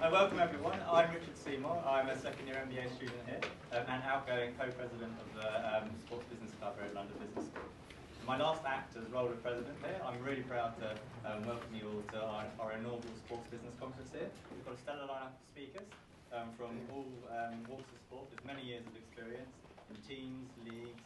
Welcome everyone. I'm Richard Seymour. I'm a second year MBA student here and outgoing co-president of the Sports Business Club here at London Business School. My last act as role of president here, I'm really proud to welcome you all to our inaugural Sports Business Conference here. We've got a stellar lineup of speakers from all walks of sport with many years of experience in teams, leagues,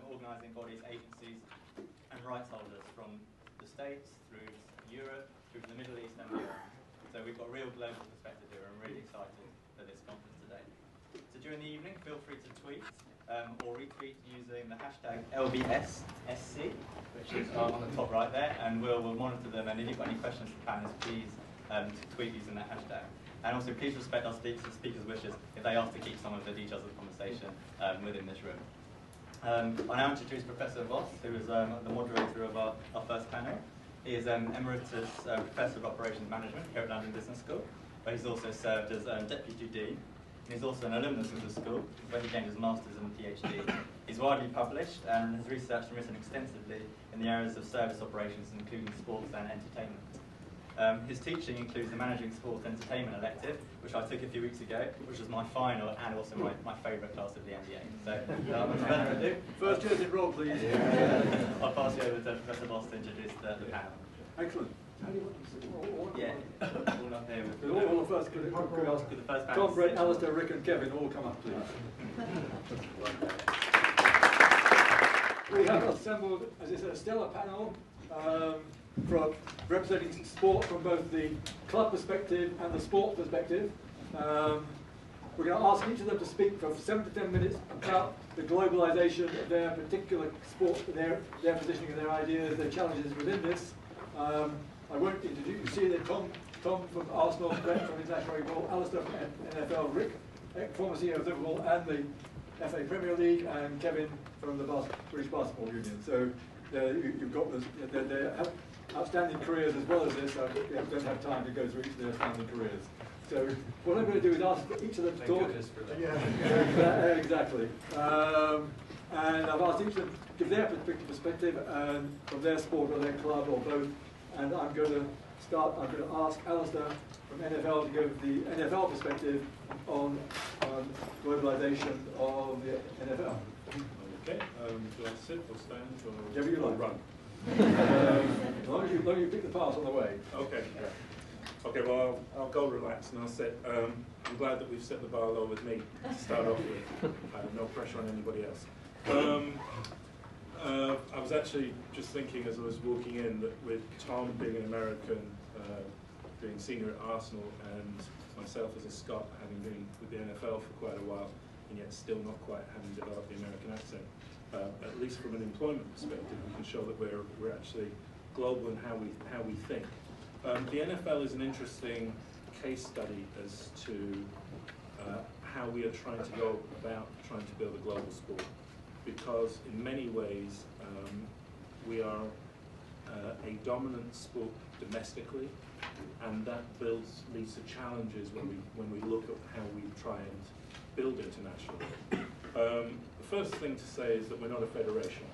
organising bodies, agencies and rights holders from the States through Europe, through to the Middle East and beyond. So we've got a real global perspective here. I'm really excited for this conference today. So during the evening, feel free to tweet or retweet using the hashtag LBSSC, which is on the top right there, and we'll monitor them. And if you've got any questions for panelists, please tweet using that hashtag. And also, please respect our speakers' wishes if they ask to keep some of the details of the conversation within this room. I now introduce Professor Voss, who is the moderator of our first panel. He is Emeritus Professor of Operations Management here at London Business School, where he's also served as Deputy Dean. And he's also an alumnus of the school, where he gained his Master's and PhD. He's widely published and has researched and written extensively in the areas of service operations, including sports and entertainment. His teaching includes the Managing Sports Entertainment elective, which I took a few weeks ago, which was my final and also my favourite class of the MBA. So, without further ado, first year's enroll, please. I'll pass you over to Professor Voss to introduce the panel. Excellent. Yeah, all up here. All the first, could ask the first Tom, Brett, Alistair, Rick and Kevin all come up, please. We have assembled, as I said, a stellar panel from representing sport from both the club perspective and the sport perspective. We're going to ask each of them to speak for 7 to 10 minutes about the globalisation of their particular sport, their positioning and their ideas, their challenges within this. I won't introduce you. See that Tom from Arsenal, Brett from International Rugby, Alistair from NFL, Rick, former CEO of Liverpool and the FA Premier League, and Kevin from the British Basketball Union. So you've got their outstanding careers as well as this. I don't have time to go through each of their outstanding careers. So what I'm going to do is ask each of them to talk. Yeah, exactly. And I've asked each of them to give their perspective from their sport or their club or both. And I'm going to ask Alistair from NFL to give the NFL perspective on globalisation of the NFL. Okay, do I sit or stand or whatever you like. Run? As long as you pick the pass on the way. Okay. Okay, well, I'll go relax and I'll sit. I'm glad that we've set the bar low with me to start off with. No pressure on anybody else. I was actually just thinking as I was walking in that with Tom being an American, being senior at Arsenal, and myself as a Scot having been with the NFL for quite a while, and yet still not quite having developed the American accent, at least from an employment perspective, we can show that we're actually global in how we think. The NFL is an interesting case study as to how we are trying to go about trying to build a global sport, because in many ways we are a dominant sport domestically, and that leads to challenges when we look at how we try and build internationally. The first thing to say is that we're not a federation.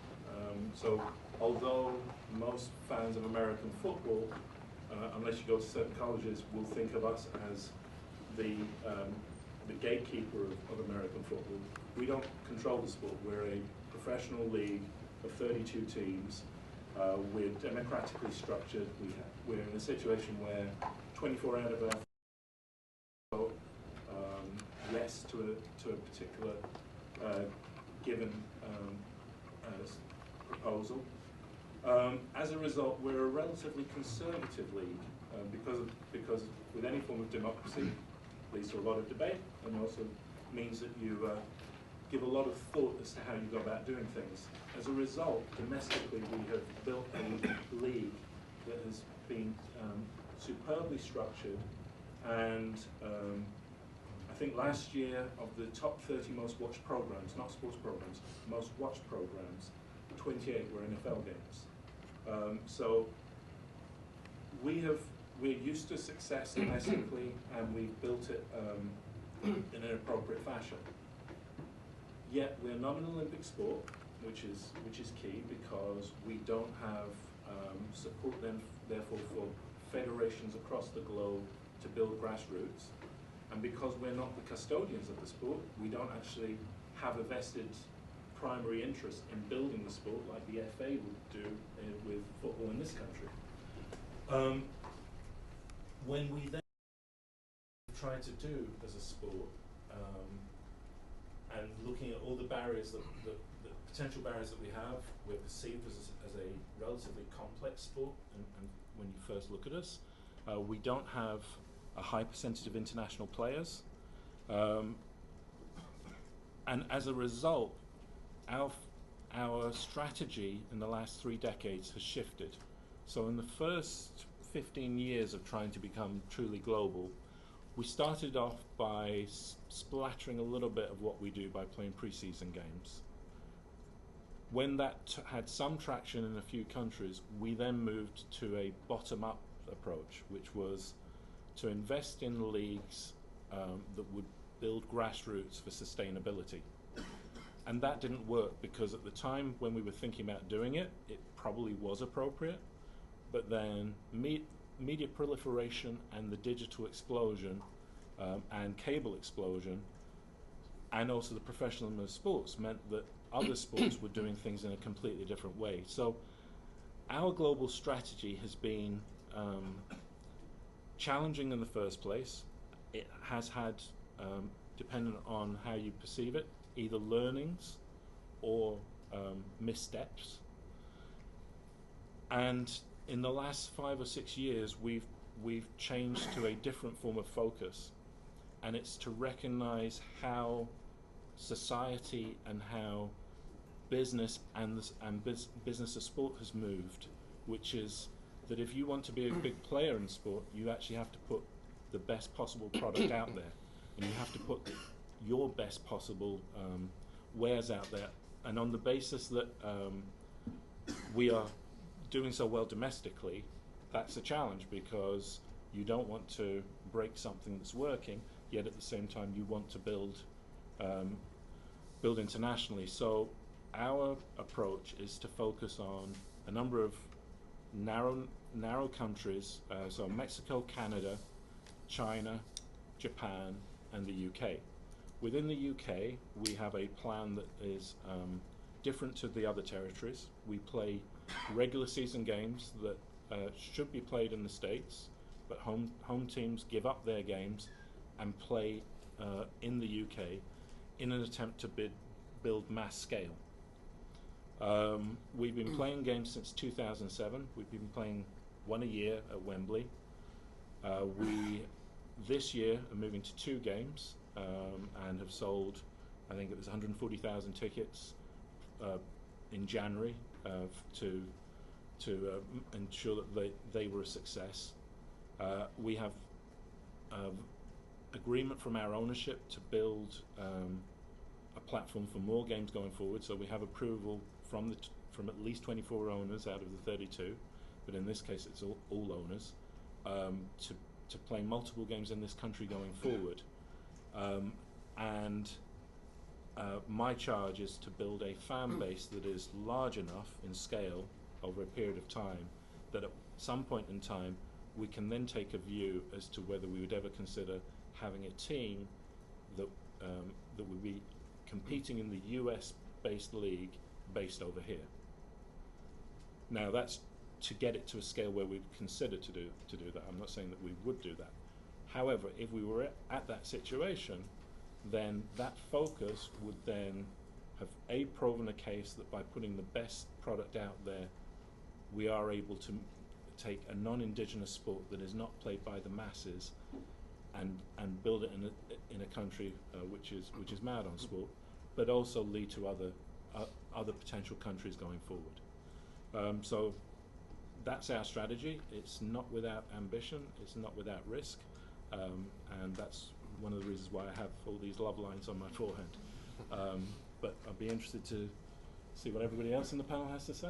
So although most fans of American football, unless you go to certain colleges, will think of us as the gatekeeper of American football, we don't control the sport. We're a professional league of 32 teams. We're democratically structured. We're in a situation where 24 out of our vote yes to a particular given proposal. As a result, we're a relatively conservative league because with any form of democracy leads to a lot of debate, and also means that you give a lot of thought as to how you go about doing things. As a result, domestically, we have built a league that has been superbly structured, and I think last year, of the top 30 most watched programs, not sports programs, most watched programs, 28 were NFL games. So we're used to success domestically, and we've built it in an appropriate fashion. Yet we're not an Olympic sport, which is key, because we don't have support then therefore for federations across the globe to build grassroots. And because we're not the custodians of the sport, we don't actually have a vested primary interest in building the sport like the FA would do with football in this country. When we then try to do as a sport, and looking at all the barriers, the potential barriers that we have, we're perceived as a relatively complex sport, and when you first look at us, we don't have a high percentage of international players, and as a result, our strategy in the last 3 decades has shifted. So in the first 15 years of trying to become truly global, we started off by splattering a little bit of what we do by playing pre-season games. When that had some traction in a few countries, we then moved to a bottom-up approach, which was to invest in leagues that would build grassroots for sustainability. And that didn't work because at the time when we were thinking about doing it, it probably was appropriate, but then media proliferation and the digital explosion and cable explosion, and also the professionalism of sports, meant that other sports were doing things in a completely different way. So our global strategy has been challenging in the first place. It has had, dependent on how you perceive it, either learnings or missteps. And in the last 5 or 6 years, we've changed to a different form of focus, and it's to recognize how society and how business and business of sport has moved, which is that if you want to be a big player in sport, you actually have to put the best possible product out there, and you have to put your best possible wares out there. And on the basis that we are doing so well domestically, that's a challenge, because you don't want to break something that's working, yet at the same time you want to build internationally. So our approach is to focus on a number of narrow countries, so Mexico, Canada, China, Japan, and the UK. Within the UK, we have a plan that is different to the other territories. We play regular season games that should be played in the States, but home teams give up their games and play in the UK in an attempt to build mass scale. We've been playing games since 2007. We've been playing one a year at Wembley. We this year are moving to 2 games and have sold, I think it was 140,000 tickets in January to ensure that they were a success. We have agreement from our ownership to build a platform for more games going forward. So we have approval from at least 24 owners out of the 32, but in this case it's all owners, to play multiple games in this country going forward. And my charge is to build a fan base that is large enough in scale over a period of time that at some point in time we can then take a view as to whether we would ever consider having a team that would be competing in the US-based league based over here. Now that's to get it to a scale where we'd consider to do that. I'm not saying that we would do that. However, if we were at that situation, then that focus would then have proven a case that by putting the best product out there, we are able to take a non-indigenous sport that is not played by the masses and build it in a country which is mad on sport, but also lead to other potential countries going forward. So that's our strategy. It's not without ambition. It's not without risk, and that's one of the reasons why I have all these love lines on my forehead. But I'd be interested to see what everybody else in the panel has to say.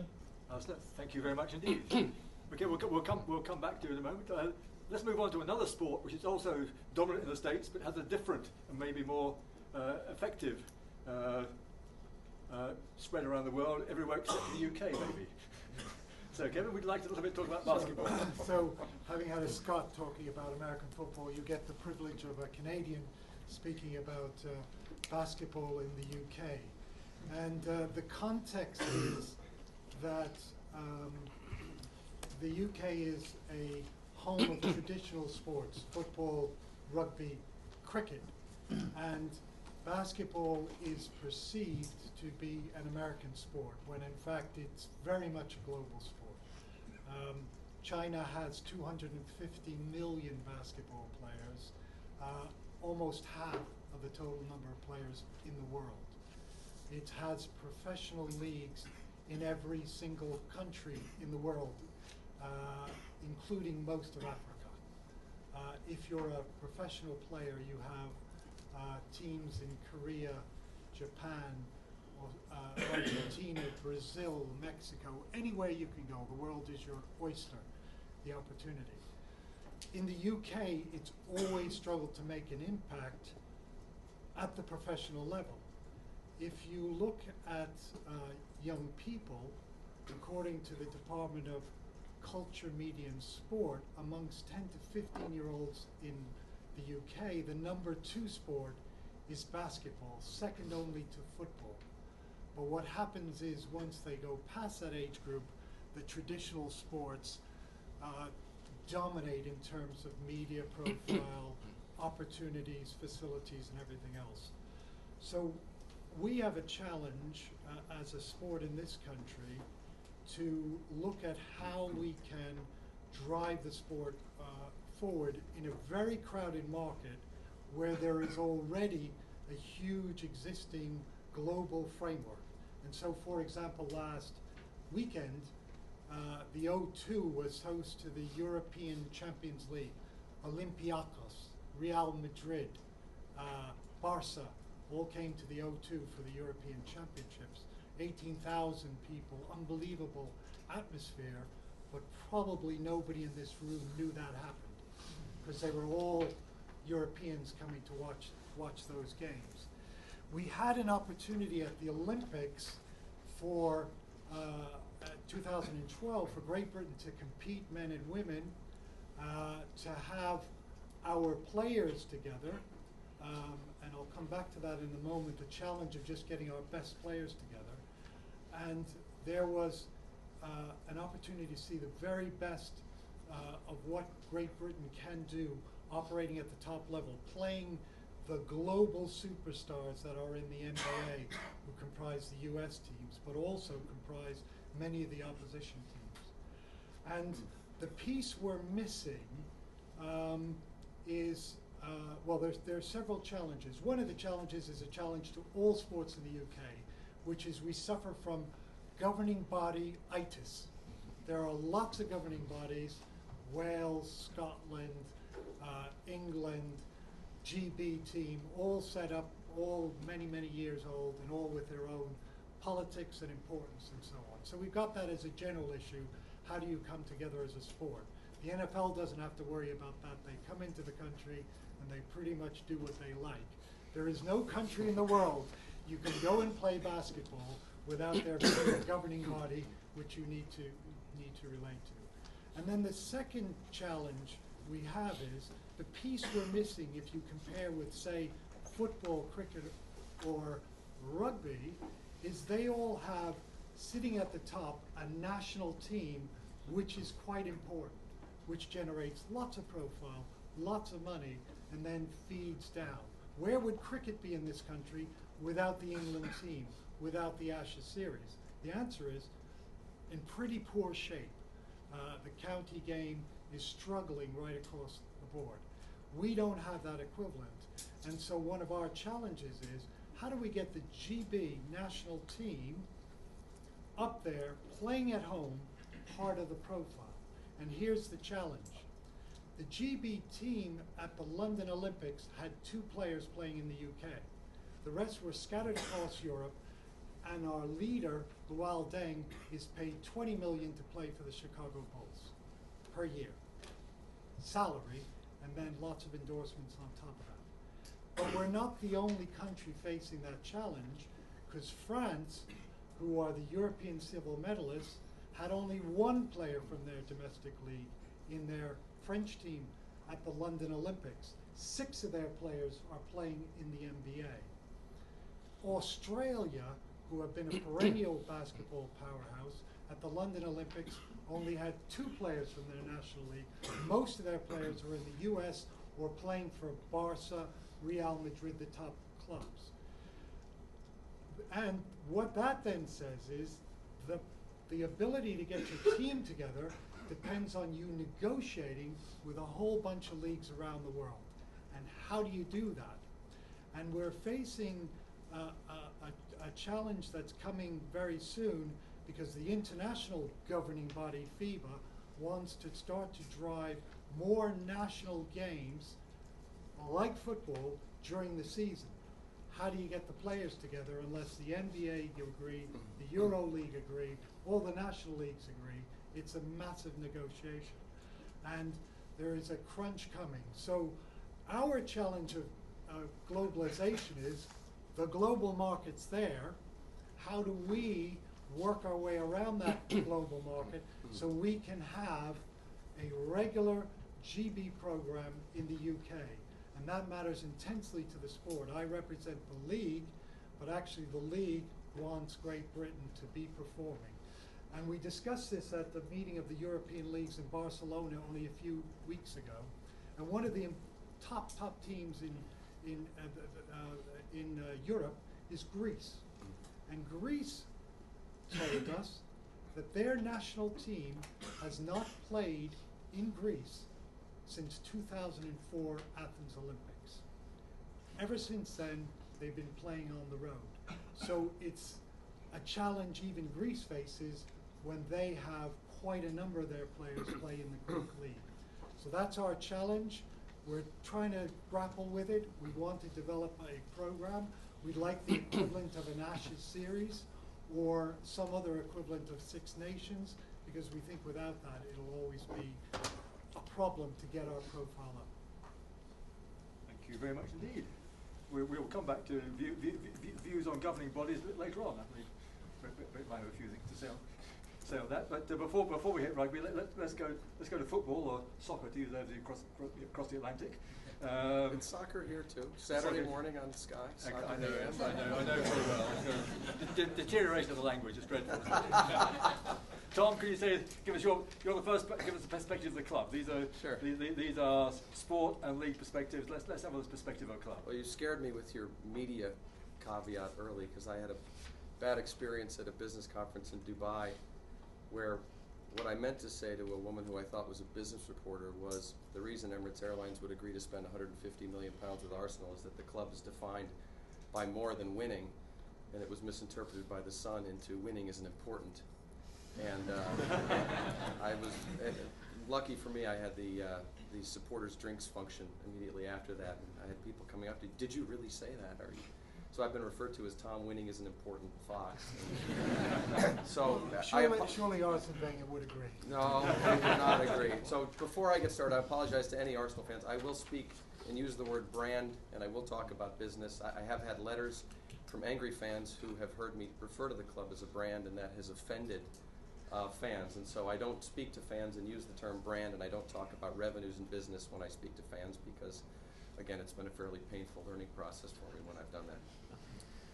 Alistair, thank you very much indeed. Okay, we'll come back to you in a moment. Let's move on to another sport which is also dominant in the States but has a different and maybe more effective spread around the world, everywhere except the UK maybe. So, Kevin, would you like to a little bit talk about basketball? So, having had a Scot talking about American football, you get the privilege of a Canadian speaking about basketball in the UK. And the context is that the UK is a home of traditional sports, football, rugby, cricket, and basketball is perceived to be an American sport, when in fact it's very much a global sport. China has 250 million basketball players, almost half of the total number of players in the world. It has professional leagues in every single country in the world, including most of Africa. If you're a professional player, you have teams in Korea, Japan, Argentina, Brazil, Mexico, anywhere you can go. The world is your oyster, the opportunity. In the UK, it's always struggled to make an impact at the professional level. If you look at young people, according to the Department of Culture, Media and Sport, amongst 10 to 15-year-olds in the UK, the number 2 sport is basketball, second only to football. But what happens is once they go past that age group, the traditional sports dominate in terms of media profile, opportunities, facilities, and everything else. So we have a challenge as a sport in this country to look at how we can drive the sport forward in a very crowded market where there is already a huge existing global framework. And so, for example, last weekend, the O2 was host to the European Champions League. Olympiacos, Real Madrid, Barca all came to the O2 for the European Championships. 18,000 people, unbelievable atmosphere, but probably nobody in this room knew that happened because they were all Europeans coming to watch those games. We had an opportunity at the Olympics for 2012 for Great Britain to compete, men and women, to have our players together, and I'll come back to that in a moment, the challenge of just getting our best players together. And there was an opportunity to see the very best of what Great Britain can do operating at the top level, playing the global superstars that are in the NBA, who comprise the US teams, but also comprise many of the opposition teams. And the piece we're missing is, well, there are several challenges. One of the challenges is a challenge to all sports in the UK, which is we suffer from governing body itis. There are lots of governing bodies, Wales, Scotland, England, GB team, all set up, all many, many years old, and all with their own politics and importance and so on. So we've got that as a general issue. How do you come together as a sport? The NFL doesn't have to worry about that. They come into the country and they pretty much do what they like. There is no country in the world you can go and play basketball without there being a governing body which you need to relate to. And then the second challenge we have is the piece we're missing if you compare with, say, football, cricket, or rugby, is they all have, sitting at the top, a national team which is quite important, which generates lots of profile, lots of money, and then feeds down. Where would cricket be in this country without the England team, without the Ashes series? The answer is in pretty poor shape. The county game is struggling right across the board. We don't have that equivalent. And so one of our challenges is, how do we get the GB national team up there, playing at home, part of the profile? And here's the challenge. The GB team at the London Olympics had 2 players playing in the UK. The rest were scattered across Europe, and our leader, Lual Deng, is paid $20 million to play for the Chicago Bulls per year. Salary, and then lots of endorsements on top of that. But we're not the only country facing that challenge, because France, who are the European silver medalists, had only one player from their domestic league in their French team at the London Olympics. 6 of their players are playing in the NBA. Australia, who have been a perennial basketball powerhouse, at the London Olympics only had 2 players from their national league. Most of their players are in the US or playing for Barca, Real Madrid, the top clubs. And what that then says is the ability to get your team together depends on you negotiating with a whole bunch of leagues around the world. And how do you do that? And we're facing a challenge that's coming very soon, because the international governing body, FIBA, wants to start to drive more national games like football during the season. How do you get the players together unless the NBA agree, the Euro League agree, all the national leagues agree? It's a massive negotiation. And there is a crunch coming. So our challenge of globalization is the global market's there. How do we work our way around that global market so we can have a regular GB program in the UK? And that matters intensely to the sport. I represent the league, but actually the league wants Great Britain to be performing. And we discussed this at the meeting of the European leagues in Barcelona only a few weeks ago. And one of the top teams in Europe is Greece. And Greece told us that their national team has not played in Greece since 2004 Athens Olympics. Ever since then, they've been playing on the road. So it's a challenge even Greece faces when they have quite a number of their players play in the Greek league. So that's our challenge. We're trying to grapple with it. We want to develop a program. We'd like the equivalent of an Ashes series or some other equivalent of Six Nations, because we think without that it'll always be a problem to get our profile up. Thank you very much indeed. We'll come back to views on governing bodies a bit later on. I believe Rick might have a few things to say on that. But before we hit rugby, let's go to football, or soccer to use those across the Atlantic. It's soccer here too. Saturday morning on Sky. I know very well. The deterioration of the language is dreadful. Tom, can you give us you're the first, give us the perspective of the club. These are sure. These are sport and league perspectives. Let's have a perspective of the club. Well, you scared me with your media caveat early, because I had a bad experience at a business conference in Dubai, where what I meant to say to a woman who I thought was a business reporter was the reason Emirates Airlines would agree to spend 150 million pounds with Arsenal is that the club is defined by more than winning, and it was misinterpreted by the Sun into winning isn't important. And I was lucky for me. I had the supporters drinks function immediately after that, and I had people coming up to me, "Did you really say that?" So I've been referred to as Tom Winning is an important fox. So surely Arsene Wenger would agree. No, I would not agree. So before I get started, I apologize to any Arsenal fans. I will speak and use the word brand, and I will talk about business. I have had letters from angry fans who have heard me refer to the club as a brand, and that has offended fans. And so I don't speak to fans and use the term brand, and I don't talk about revenues and business when I speak to fans, because, again, it's been a fairly painful learning process for me when I've done that.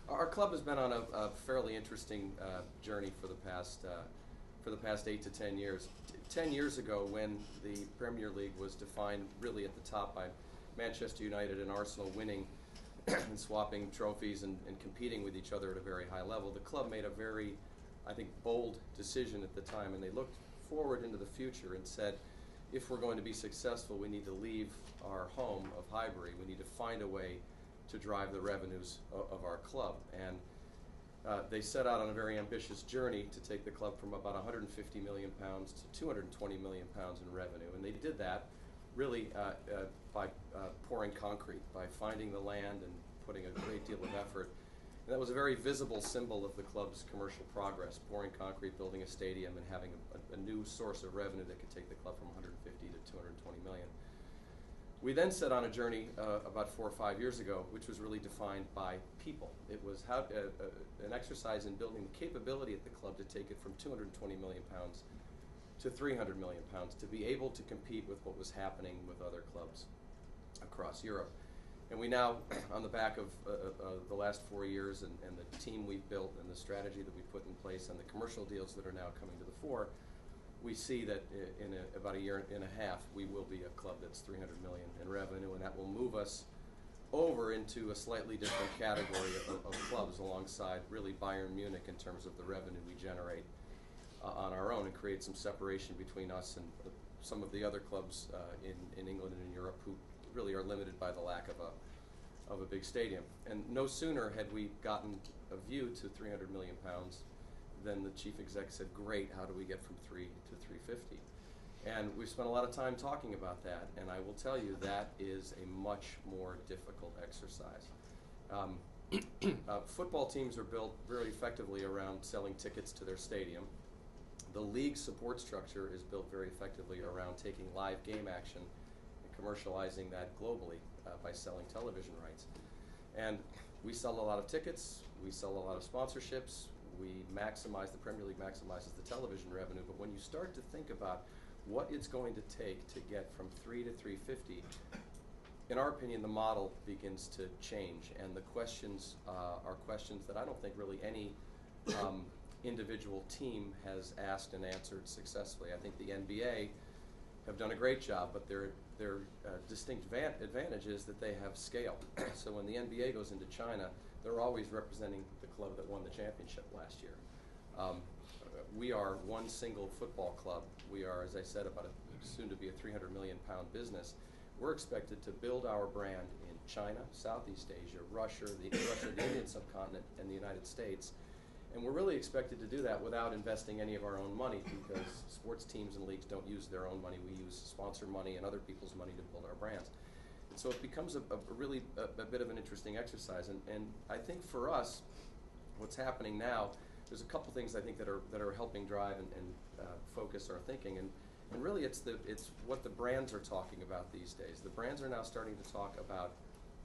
Our club has been on a fairly interesting journey for the past 8 to 10 years. 10 years ago, when the Premier League was defined really at the top by Manchester United and Arsenal winning and swapping trophies and competing with each other at a very high level, the club made a very, I think, bold decision at the time, and they looked forward into the future and said, if we're going to be successful, we need to leave our home of Highbury. We need to find a way to drive the revenues of our club. And they set out on a very ambitious journey to take the club from about 150 million pounds to 220 million pounds in revenue. And they did that really by pouring concrete, by finding the land and putting a great deal of effort. And that was a very visible symbol of the club's commercial progress, pouring concrete, building a stadium, and having a new source of revenue that could take the club from 150 to 220 million. We then set on a journey about 4 or 5 years ago, which was really defined by people. It was how an exercise in building the capability at the club to take it from 220 million pounds to 300 million pounds, to be able to compete with what was happening with other clubs across Europe. And we now, on the back of the last 4 years and the team we've built and the strategy that we put in place and the commercial deals that are now coming to the fore, we see that in about a year and a half, we will be a club that's 300 million in revenue, and that will move us over into a slightly different category of clubs alongside really Bayern Munich in terms of the revenue we generate on our own, and create some separation between us and some of the other clubs in England and in Europe who really are limited by the lack of a big stadium. And no sooner had we gotten a view to 300 million pounds than the chief exec said, great, how do we get from 3 to 350? And we've spent a lot of time talking about that, and I will tell you that is a much more difficult exercise. Football teams are built very effectively around selling tickets to their stadium. The league support structure is built very effectively around taking live game action and commercializing that globally by selling television rights. And we sell a lot of tickets, we sell a lot of sponsorships, we maximize, the Premier League maximizes the television revenue, but when you start to think about what it's going to take to get from 3 to 350, in our opinion, the model begins to change, and the questions are questions that I don't think really any individual team has asked and answered successfully. I think the NBA have done a great job, but their distinct advantage is that they have scale. So when the NBA goes into China, they're always representing the club that won the championship last year. We are one single football club. We are, as I said, about soon to be a 300 million pound business. We're expected to build our brand in China, Southeast Asia, Russia, the Indian subcontinent, and the United States. And we're really expected to do that without investing any of our own money, because sports teams and leagues don't use their own money. We use sponsor money and other people's money to build our brands. And so it becomes a really bit of an interesting exercise. And I think for us, what's happening now, there's a couple things I think that are helping drive and focus our thinking. And really it's what the brands are talking about these days. The brands are now starting to talk about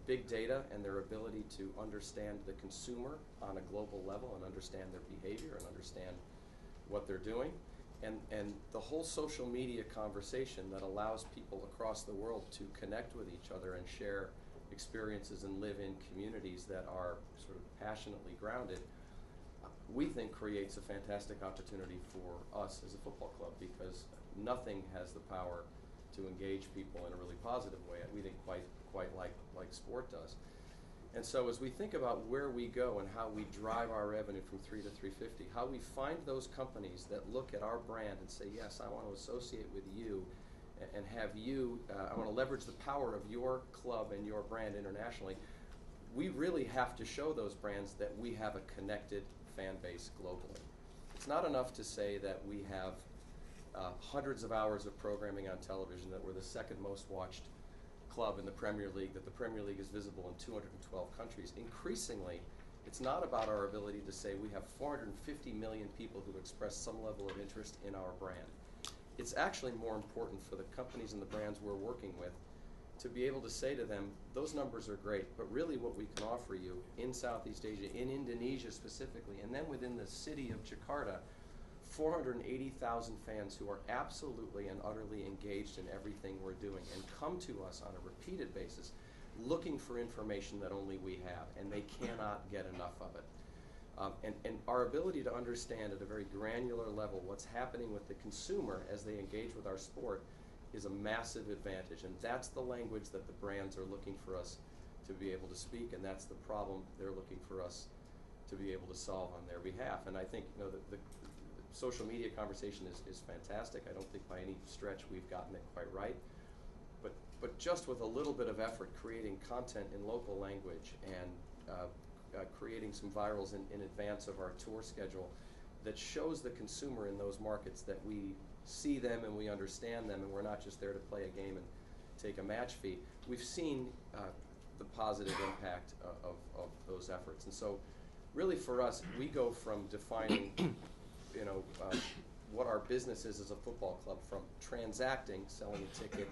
big data and their ability to understand the consumer on a global level and understand their behavior and understand what they're doing. And the whole social media conversation that allows people across the world to connect with each other and share experiences and live in communities that are sort of passionately grounded, we think creates a fantastic opportunity for us as a football club, because nothing has the power to engage people in a really positive way, we think quite like sport does. And so as we think about where we go and how we drive our revenue from 3 to 350, how we find those companies that look at our brand and say, yes, I want to associate with you and have you, I want to leverage the power of your club and your brand internationally, we really have to show those brands that we have a connected fan base globally. It's not enough to say that we have hundreds of hours of programming on television, that we're the second most watched club in the Premier League, that the Premier League is visible in 212 countries. Increasingly, it's not about our ability to say we have 450 million people who express some level of interest in our brand. It's actually more important for the companies and the brands we're working with to be able to say to them, those numbers are great, but really what we can offer you in Southeast Asia, in Indonesia specifically, and then within the city of Jakarta, 480,000 fans who are absolutely and utterly engaged in everything we're doing and come to us on a repeated basis looking for information that only we have, and they cannot get enough of it. And our ability to understand at a very granular level what's happening with the consumer as they engage with our sport is a massive advantage, and that's the language that the brands are looking for us to be able to speak, and that's the problem they're looking for us to be able to solve on their behalf. And I think the social media conversation is fantastic. I don't think by any stretch we've gotten it quite right, but just with a little bit of effort, creating content in local language and creating some virals in advance of our tour schedule that shows the consumer in those markets that we see them and we understand them, and we're not just there to play a game and take a match fee. We've seen the positive impact of those efforts. And so really for us, we go from defining what our business is as a football club, from transacting, selling a ticket,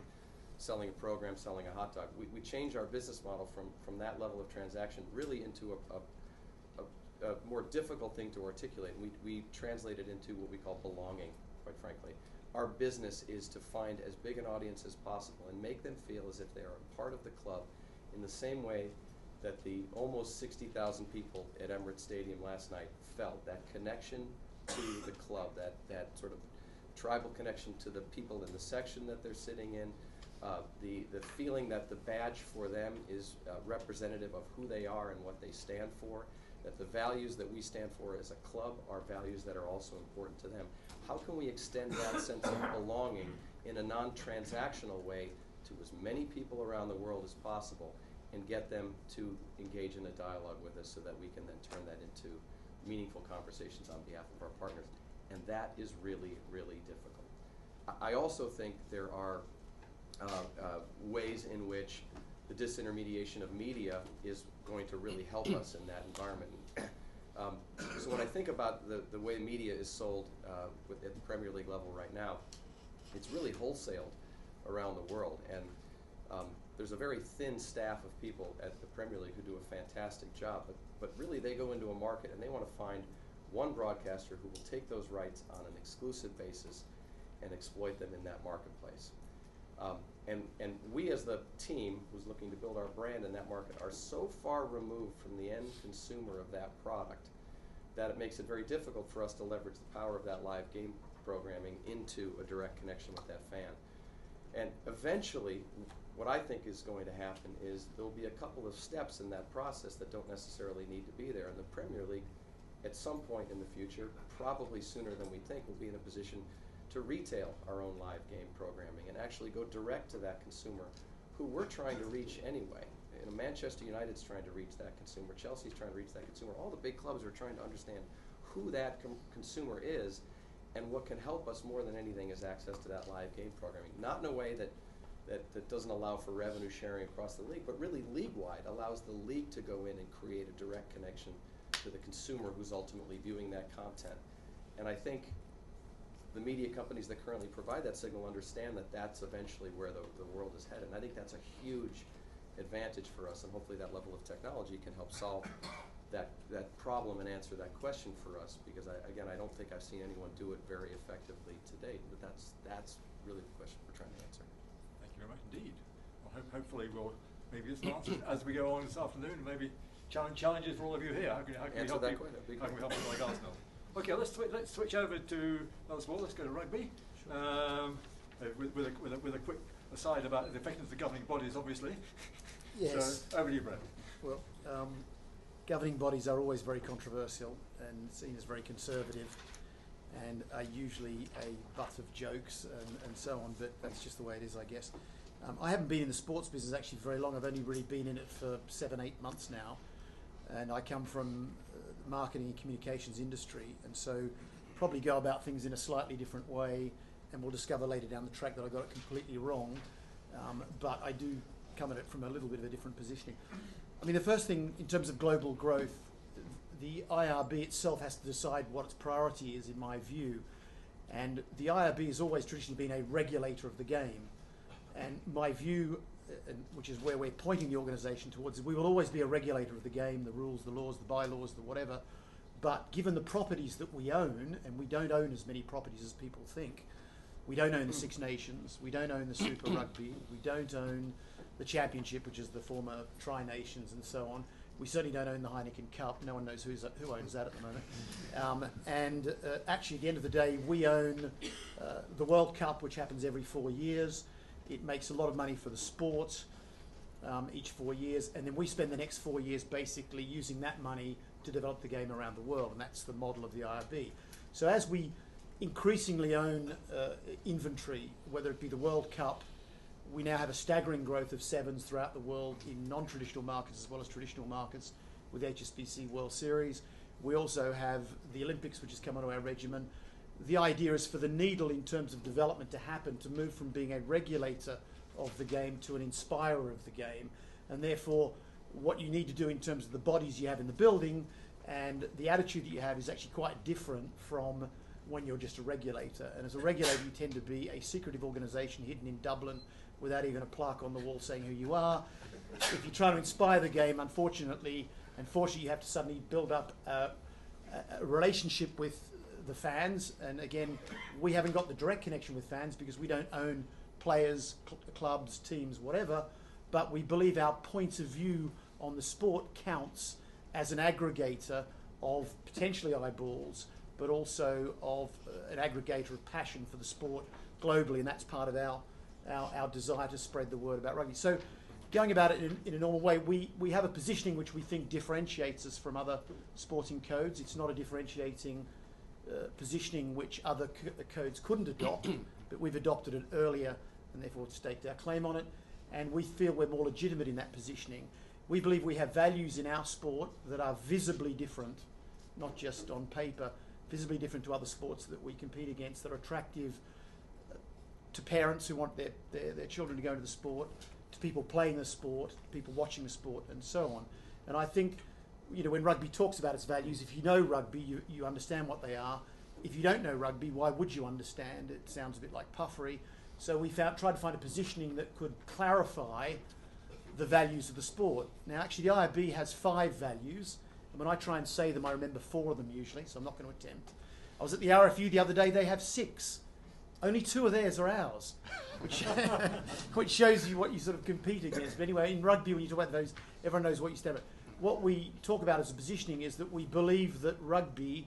selling a program, selling a hot dog. We change our business model from that level of transaction really into a more difficult thing to articulate. We translate it into what we call belonging, quite frankly. Our business is to find as big an audience as possible and make them feel as if they are a part of the club in the same way that the almost 60,000 people at Emirates Stadium last night felt, that connection to the club, that sort of tribal connection to the people in the section that they're sitting in, the feeling that the badge for them is representative of who they are and what they stand for, that the values that we stand for as a club are values that are also important to them. How can we extend that sense of belonging in a non-transactional way to as many people around the world as possible and get them to engage in a dialogue with us so that we can then turn that into meaningful conversations on behalf of our partners? And that is really, really difficult. I also think there are ways in which the disintermediation of media is going to really help us in that environment. So when I think about the way media is sold at the Premier League level right now, it's really wholesaled around the world. And there's a very thin staff of people at the Premier League who do a fantastic job, but really they go into a market and they want to find one broadcaster who will take those rights on an exclusive basis and exploit them in that marketplace. And we as the team who's looking to build our brand in that market are so far removed from the end consumer of that product that it makes it very difficult for us to leverage the power of that live game programming into a direct connection with that fan. And eventually, what I think is going to happen is there will be a couple of steps in that process that don't necessarily need to be there. And the Premier League, at some point in the future, probably sooner than we think, will be in a position to retail our own live game programming and actually go direct to that consumer who we're trying to reach anyway. You know, Manchester United's trying to reach that consumer, Chelsea's trying to reach that consumer. All the big clubs are trying to understand who that consumer is, and what can help us more than anything is access to that live game programming. Not in a way that doesn't allow for revenue sharing across the league, but really league-wide, allows the league to go in and create a direct connection to the consumer who's ultimately viewing that content. And I think the media companies that currently provide that signal understand that that's eventually where the world is headed. And I think that's a huge advantage for us, and hopefully that level of technology can help solve that problem and answer that question for us, because I don't think I've seen anyone do it very effectively to date, but that's really the question we're trying to answer. Thank you very much indeed. Well, hopefully we'll maybe this answer as we go on this afternoon, maybe challenges for all of you here. How can we help people like Arsenal? Okay, let's switch over to another sport. Let's go to rugby. Sure. With a quick aside about the effectiveness of the governing bodies, obviously. Yes. So over to you, Brett. Well, governing bodies are always very controversial and seen as very conservative, and are usually a butt of jokes and so on. But that's just the way it is, I guess. I haven't been in the sports business actually very long. I've only really been in it for 7-8 months now, and I come from marketing and communications industry, and so probably go about things in a slightly different way, and we'll discover later down the track that I got it completely wrong, but I do come at it from a little bit of a different positioning. I mean, the first thing in terms of global growth, the IRB itself has to decide what its priority is, in my view, and the IRB has always traditionally been a regulator of the game, and my view, which is where we're pointing the organisation towards, we will always be a regulator of the game, the rules, the laws, the bylaws, the whatever. But given the properties that we own, and we don't own as many properties as people think, we don't own the Six Nations, we don't own the Super Rugby, we don't own the Championship, which is the former Tri-Nations and so on. We certainly don't own the Heineken Cup. No one knows who owns that at the moment. Actually, at the end of the day, we own the World Cup, which happens every 4 years. It makes a lot of money for the sport each 4 years, and then we spend the next 4 years basically using that money to develop the game around the world, and that's the model of the IRB. So as we increasingly own inventory, whether it be the World Cup, we now have a staggering growth of sevens throughout the world in non-traditional markets as well as traditional markets with HSBC World Series. We also have the Olympics, which has come onto our regimen. The idea is for the needle in terms of development to happen, to move from being a regulator of the game to an inspirer of the game. And therefore, what you need to do in terms of the bodies you have in the building and the attitude that you have is actually quite different from when you're just a regulator. And as a regulator, you tend to be a secretive organisation hidden in Dublin without even a plaque on the wall saying who you are. If you're trying to inspire the game, unfortunately, you have to suddenly build up a relationship with the fans. And again, we haven't got the direct connection with fans because we don't own players, clubs, teams, whatever. But we believe our point of view on the sport counts as an aggregator of potentially eyeballs, but also of an aggregator of passion for the sport globally, and that's part of our desire to spread the word about rugby. So going about it in a normal way, we have a positioning which we think differentiates us from other sporting codes. It's not a differentiating positioning which other codes couldn't adopt, but we've adopted it earlier and therefore staked our claim on it, and we feel we're more legitimate in that positioning. We believe we have values in our sport that are visibly different, not just on paper, visibly different to other sports that we compete against, that are attractive to parents who want their children to go into the sport, to people playing the sport, people watching the sport, and so on. And I think, you know, when rugby talks about its values, if you know rugby, you understand what they are. If you don't know rugby, why would you understand? It sounds a bit like puffery. So we tried to find a positioning that could clarify the values of the sport. Now, actually, the IRB has 5 values, and when I try and say them, I remember 4 of them usually, so I'm not going to attempt. I was at the RFU the other day, they have 6. Only 2 of theirs are ours, which shows you what you sort of compete against. But anyway, in rugby, when you talk about those, everyone knows what you stand for. What we talk about as a positioning is that we believe that rugby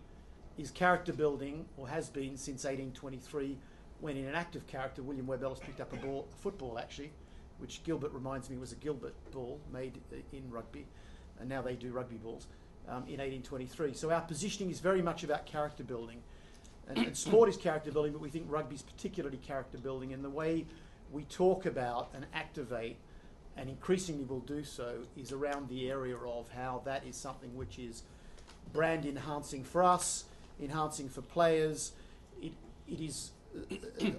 is character building, or has been since 1823, when in an act of character, William Webb Ellis picked up a football actually, which Gilbert reminds me was a Gilbert ball made in rugby, and now they do rugby balls, in 1823. So our positioning is very much about character building. And sport is character building, but we think rugby is particularly character building, and the way we talk about and activate, and increasingly will do so, is around the area of how that is something which is brand enhancing for us, enhancing for players. It is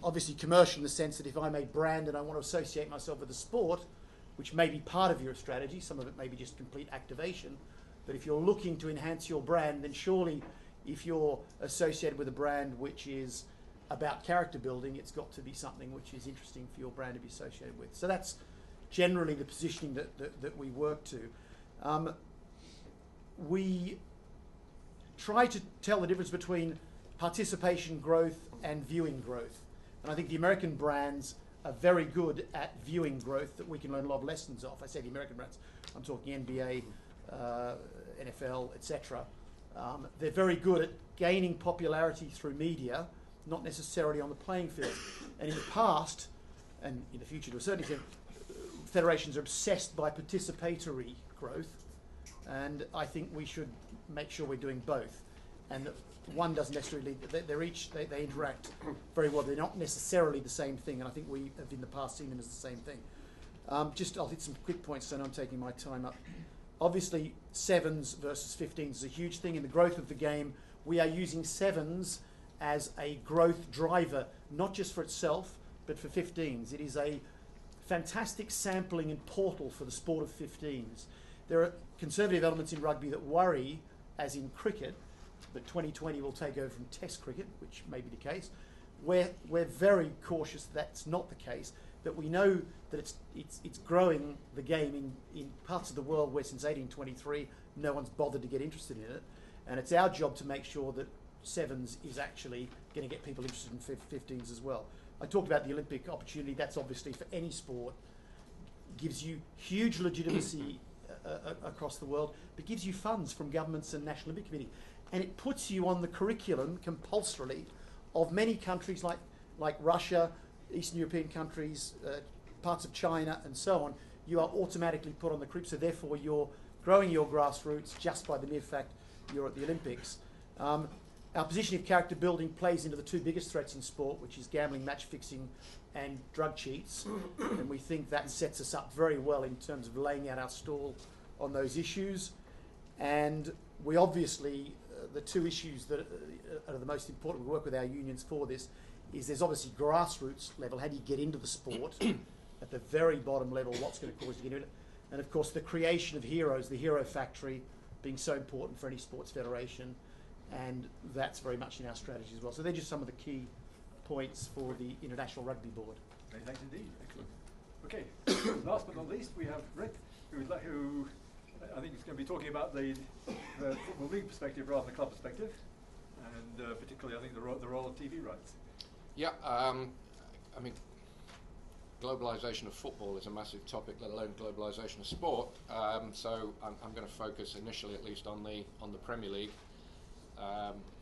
obviously commercial in the sense that if I'm a brand and I want to associate myself with a sport, which may be part of your strategy, some of it may be just complete activation, but if you're looking to enhance your brand, then surely if you're associated with a brand which is about character building, it's got to be something which is interesting for your brand to be associated with. So that's generally the positioning that we work to. We try to tell the difference between participation growth and viewing growth. And I think the American brands are very good at viewing growth that we can learn a lot of lessons off. I say the American brands, I'm talking NBA, NFL, etc. They're very good at gaining popularity through media, not necessarily on the playing field. And in the past, and in the future to a certain extent, federations are obsessed by participatory growth, and I think we should make sure we're doing both. And that one doesn't necessarily, they interact very well. They're not necessarily the same thing, and I think we have in the past seen them as the same thing. I'll hit some quick points, so I'm taking my time up. Obviously, 7s versus 15s is a huge thing in the growth of the game. We are using 7s as a growth driver, not just for itself, but for 15s. It is a fantastic sampling and portal for the sport of 15s. There are conservative elements in rugby that worry, as in cricket, but 2020 will take over from Test cricket, which may be the case. We're very cautious that's not the case, that we know that it's growing the game in parts of the world where since 1823 no one's bothered to get interested in it, and it's our job to make sure that 7s is actually going to get people interested in 15s as well. I talked about the Olympic opportunity. That's obviously for any sport, gives you huge legitimacy across the world, but gives you funds from governments and National Olympic Committee, and it puts you on the curriculum compulsorily of many countries like Russia, Eastern European countries, parts of China, and so on. You are automatically put on the curriculum, so therefore you're growing your grassroots just by the mere fact you're at the Olympics. Our position of character building plays into the 2 biggest threats in sport, which is gambling, match fixing, and drug cheats. And we think that sets us up very well in terms of laying out our stall on those issues. And we obviously, the 2 issues that are the most important, we work with our unions for this, is there's obviously grassroots level, how do you get into the sport? At the very bottom level, what's going to cause you to get into it? And of course the creation of heroes, the hero factory, being so important for any sports federation, and that's very much in our strategy as well. So they're just some of the key points for the International Rugby Board. Many thanks indeed. Okay, last but not least, we have Rick, who I think is going to be talking about the Football League perspective rather than the club perspective, and particularly I think the role of TV rights. Yeah, I mean, globalisation of football is a massive topic, let alone globalisation of sport. So I'm going to focus initially, at least, on the Premier League,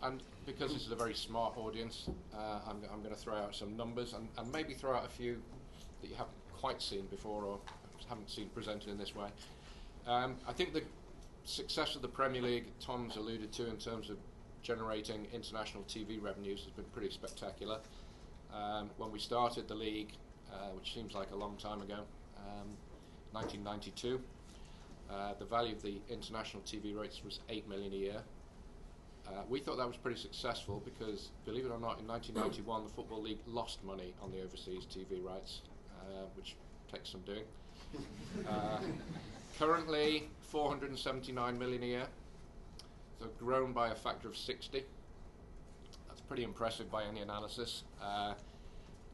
and because this is a very smart audience, I'm going to throw out some numbers and maybe throw out a few that you haven't quite seen before or haven't seen presented in this way. I think the success of the Premier League, Tom's alluded to in terms of generating international TV revenues, has been pretty spectacular. When we started the league, which seems like a long time ago, 1992, the value of the international TV rights was 8 million a year. We thought that was pretty successful because, believe it or not, in 1991 the Football League lost money on the overseas TV rights, which takes some doing. Currently 479 million a year, so grown by a factor of 60. That's pretty impressive by any analysis.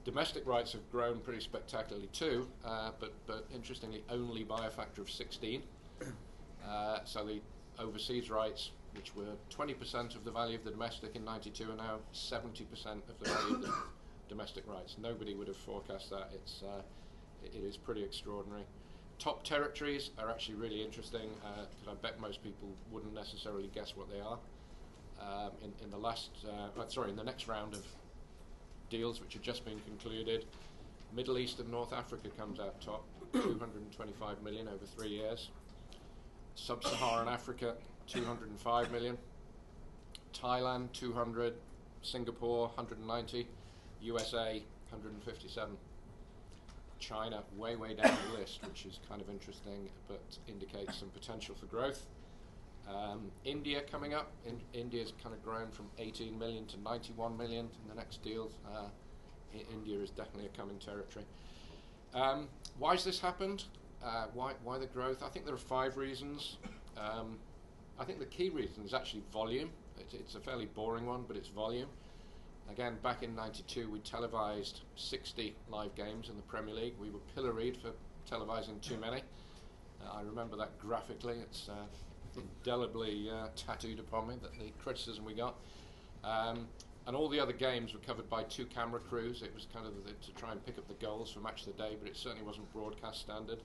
Domestic rights have grown pretty spectacularly too, but interestingly only by a factor of 16. So the overseas rights, which were 20% of the value of the domestic in 92, are now 70% of the value of the domestic rights. Nobody would have forecast that. It is pretty extraordinary. Top territories are actually really interesting, because I bet most people wouldn't necessarily guess what they are. In the next round of deals, which have just been concluded, Middle East and North Africa comes out top, 225 million over 3 years. Sub-Saharan Africa, 205 million. Thailand, 200. Singapore, 190. USA, 157. China, way down the list, which is kind of interesting, but indicates some potential for growth. India coming up. India's kind of grown from 18 million to 91 million in the next deals. India is definitely a coming territory. Why has this happened? Why the growth? I think there are 5 reasons. I think the key reason is actually volume. It's a fairly boring one, but it's volume. Again, back in 92, we televised 60 live games in the Premier League. We were pilloried for televising too many. I remember that graphically. It's indelibly tattooed upon me, that the criticism we got. And all the other games were covered by 2 camera crews. It was kind of to try and pick up the goals for Match of the Day, but it certainly wasn't broadcast standard.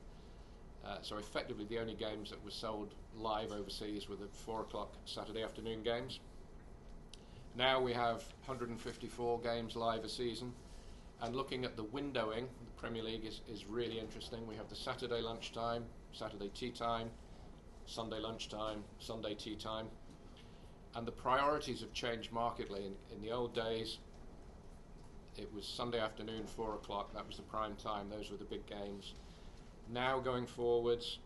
So effectively the only games that were sold live overseas were the 4 o'clock Saturday afternoon games. Now we have 154 games live a season, and looking at the windowing, the Premier League is really interesting. We have the Saturday lunchtime, Saturday tea time, Sunday lunchtime, Sunday tea time, and the priorities have changed markedly. In the old days, it was Sunday afternoon, 4 o'clock, that was the prime time, those were the big games. Now going forwards,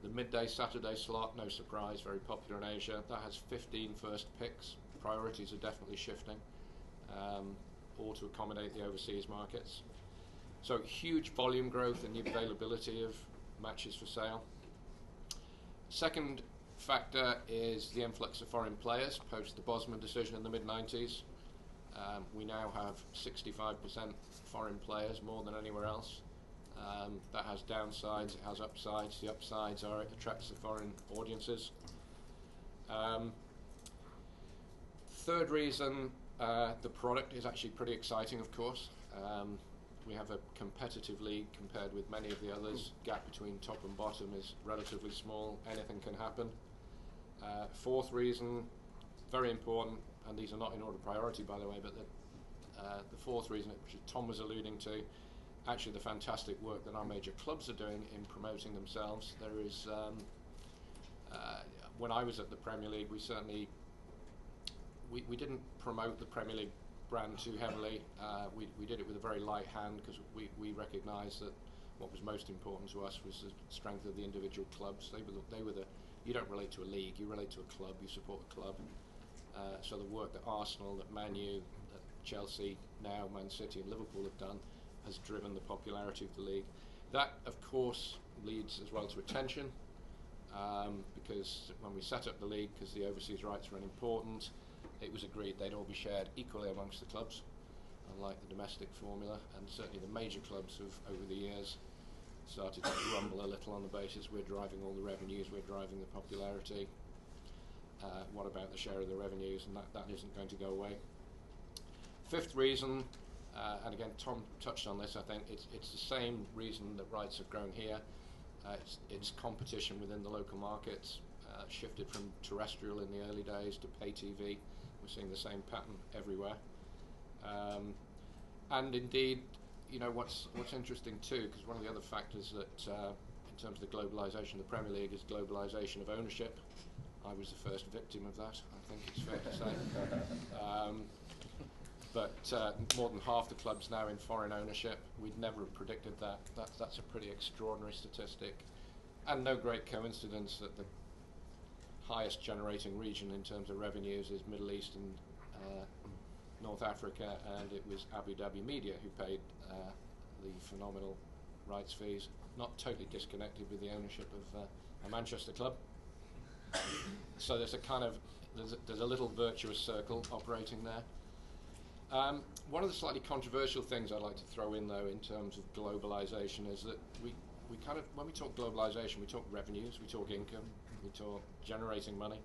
the midday Saturday slot, no surprise, very popular in Asia, that has 15 first picks. Priorities are definitely shifting, all to accommodate the overseas markets. So huge volume growth in the availability of matches for sale. Second factor is the influx of foreign players post the Bosman decision in the mid-90s. We now have 65% foreign players, more than anywhere else. That has downsides, it has upsides. The upsides are it attracts the foreign audiences. Third reason, the product is actually pretty exciting, of course. We have a competitive league compared with many of the others. Gap between top and bottom is relatively small. Anything can happen. Fourth reason, very important, and these are not in order of priority, by the way, but the fourth reason, which Tom was alluding to, actually the fantastic work that our major clubs are doing in promoting themselves. There is, when I was at the Premier League, we certainly we didn't promote the Premier League brand too heavily. We did it with a very light hand because we recognised that what was most important to us was the strength of the individual clubs. They were the you don't relate to a league, you relate to a club, you support a club. So the work that Arsenal, that Man U, that Chelsea, now Man City and Liverpool have done has driven the popularity of the league. That, of course, leads as well to attention, because when we set up the league, because the overseas rights were important, it was agreed they'd all be shared equally amongst the clubs. unlike the domestic formula, and certainly the major clubs have, over the years, started to grumble a little on the basis we're driving all the revenues, we're driving the popularity. What about the share of the revenues? And that isn't going to go away. Fifth reason, and again Tom touched on this, I think it's the same reason that rights have grown here. It's competition within the local markets, shifted from terrestrial in the early days to pay TV. We're seeing the same pattern everywhere. And indeed, you know, what's interesting too, because one of the other factors that in terms of the globalisation of the Premier League is globalisation of ownership. I was the first victim of that, I think it's fair to say. But more than half the clubs now in foreign ownership. We'd never have predicted that. That's a pretty extraordinary statistic. And no great coincidence that the highest generating region in terms of revenues is Middle East and North Africa, and it was Abu Dhabi Media who paid the phenomenal rights fees, not totally disconnected with the ownership of a Manchester club. So there's a kind of there's a little virtuous circle operating there. One of the slightly controversial things I'd like to throw in, though, in terms of globalisation is that we kind of, when we talk globalisation, we talk revenues, we talk income, we talk generating money.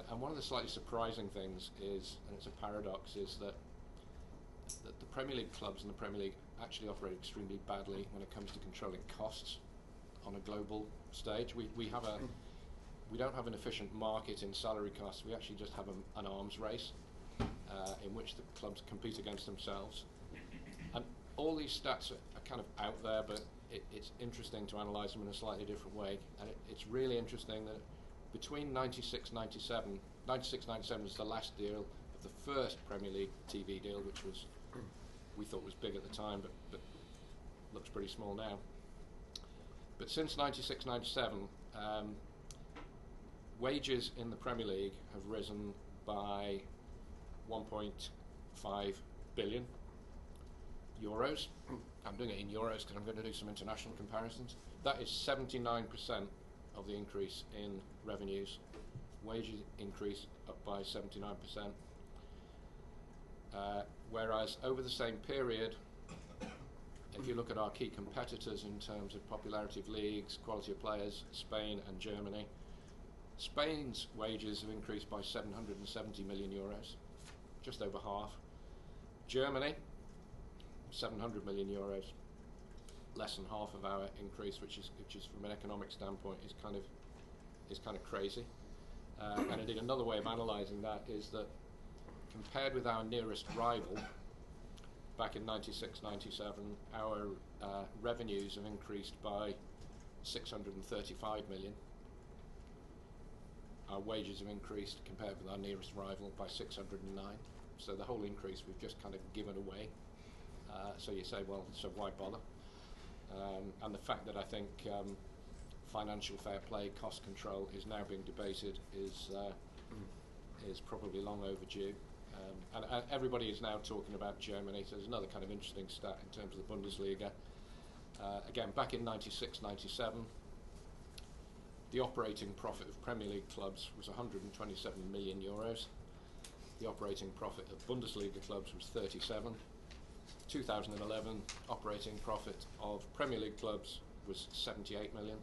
And one of the slightly surprising things is, and it's a paradox, is that the Premier League clubs and the Premier League actually operate extremely badly when it comes to controlling costs on a global stage. We don't have an efficient market in salary costs. We actually just have an arms race in which the clubs compete against themselves. And all these stats are kind of out there, but it's interesting to analyse them in a slightly different way. And it's really interesting that between 96-97 is the last deal of the first Premier League TV deal, which was, we thought was big at the time, but looks pretty small now. But since 96-97, wages in the Premier League have risen by 1.5 billion euros. I'm doing it in euros because I'm going to do some international comparisons. That is 79% of the increase in revenues. Wages increase up by 79%. Whereas over the same period, if you look at our key competitors in terms of popularity of leagues, quality of players, Spain and Germany, Spain's wages have increased by 770 million euros, just over half. Germany, 700 million euros, less than half of our increase, which is from an economic standpoint is kind of crazy. And indeed, another way of analysing that is that compared with our nearest rival, back in 96-97, our revenues have increased by 635 million. Our wages have increased compared with our nearest rival by 609. So the whole increase we've just kind of given away. So you say, well, so why bother? And the fact that I think financial fair play, cost control is now being debated is probably long overdue. And everybody is now talking about Germany. So there's another kind of interesting stat in terms of the Bundesliga. Again, back in 96-97, the operating profit of Premier League clubs was 127 million euros. The operating profit of Bundesliga clubs was 37. 2011 operating profit of Premier League clubs was 78 million.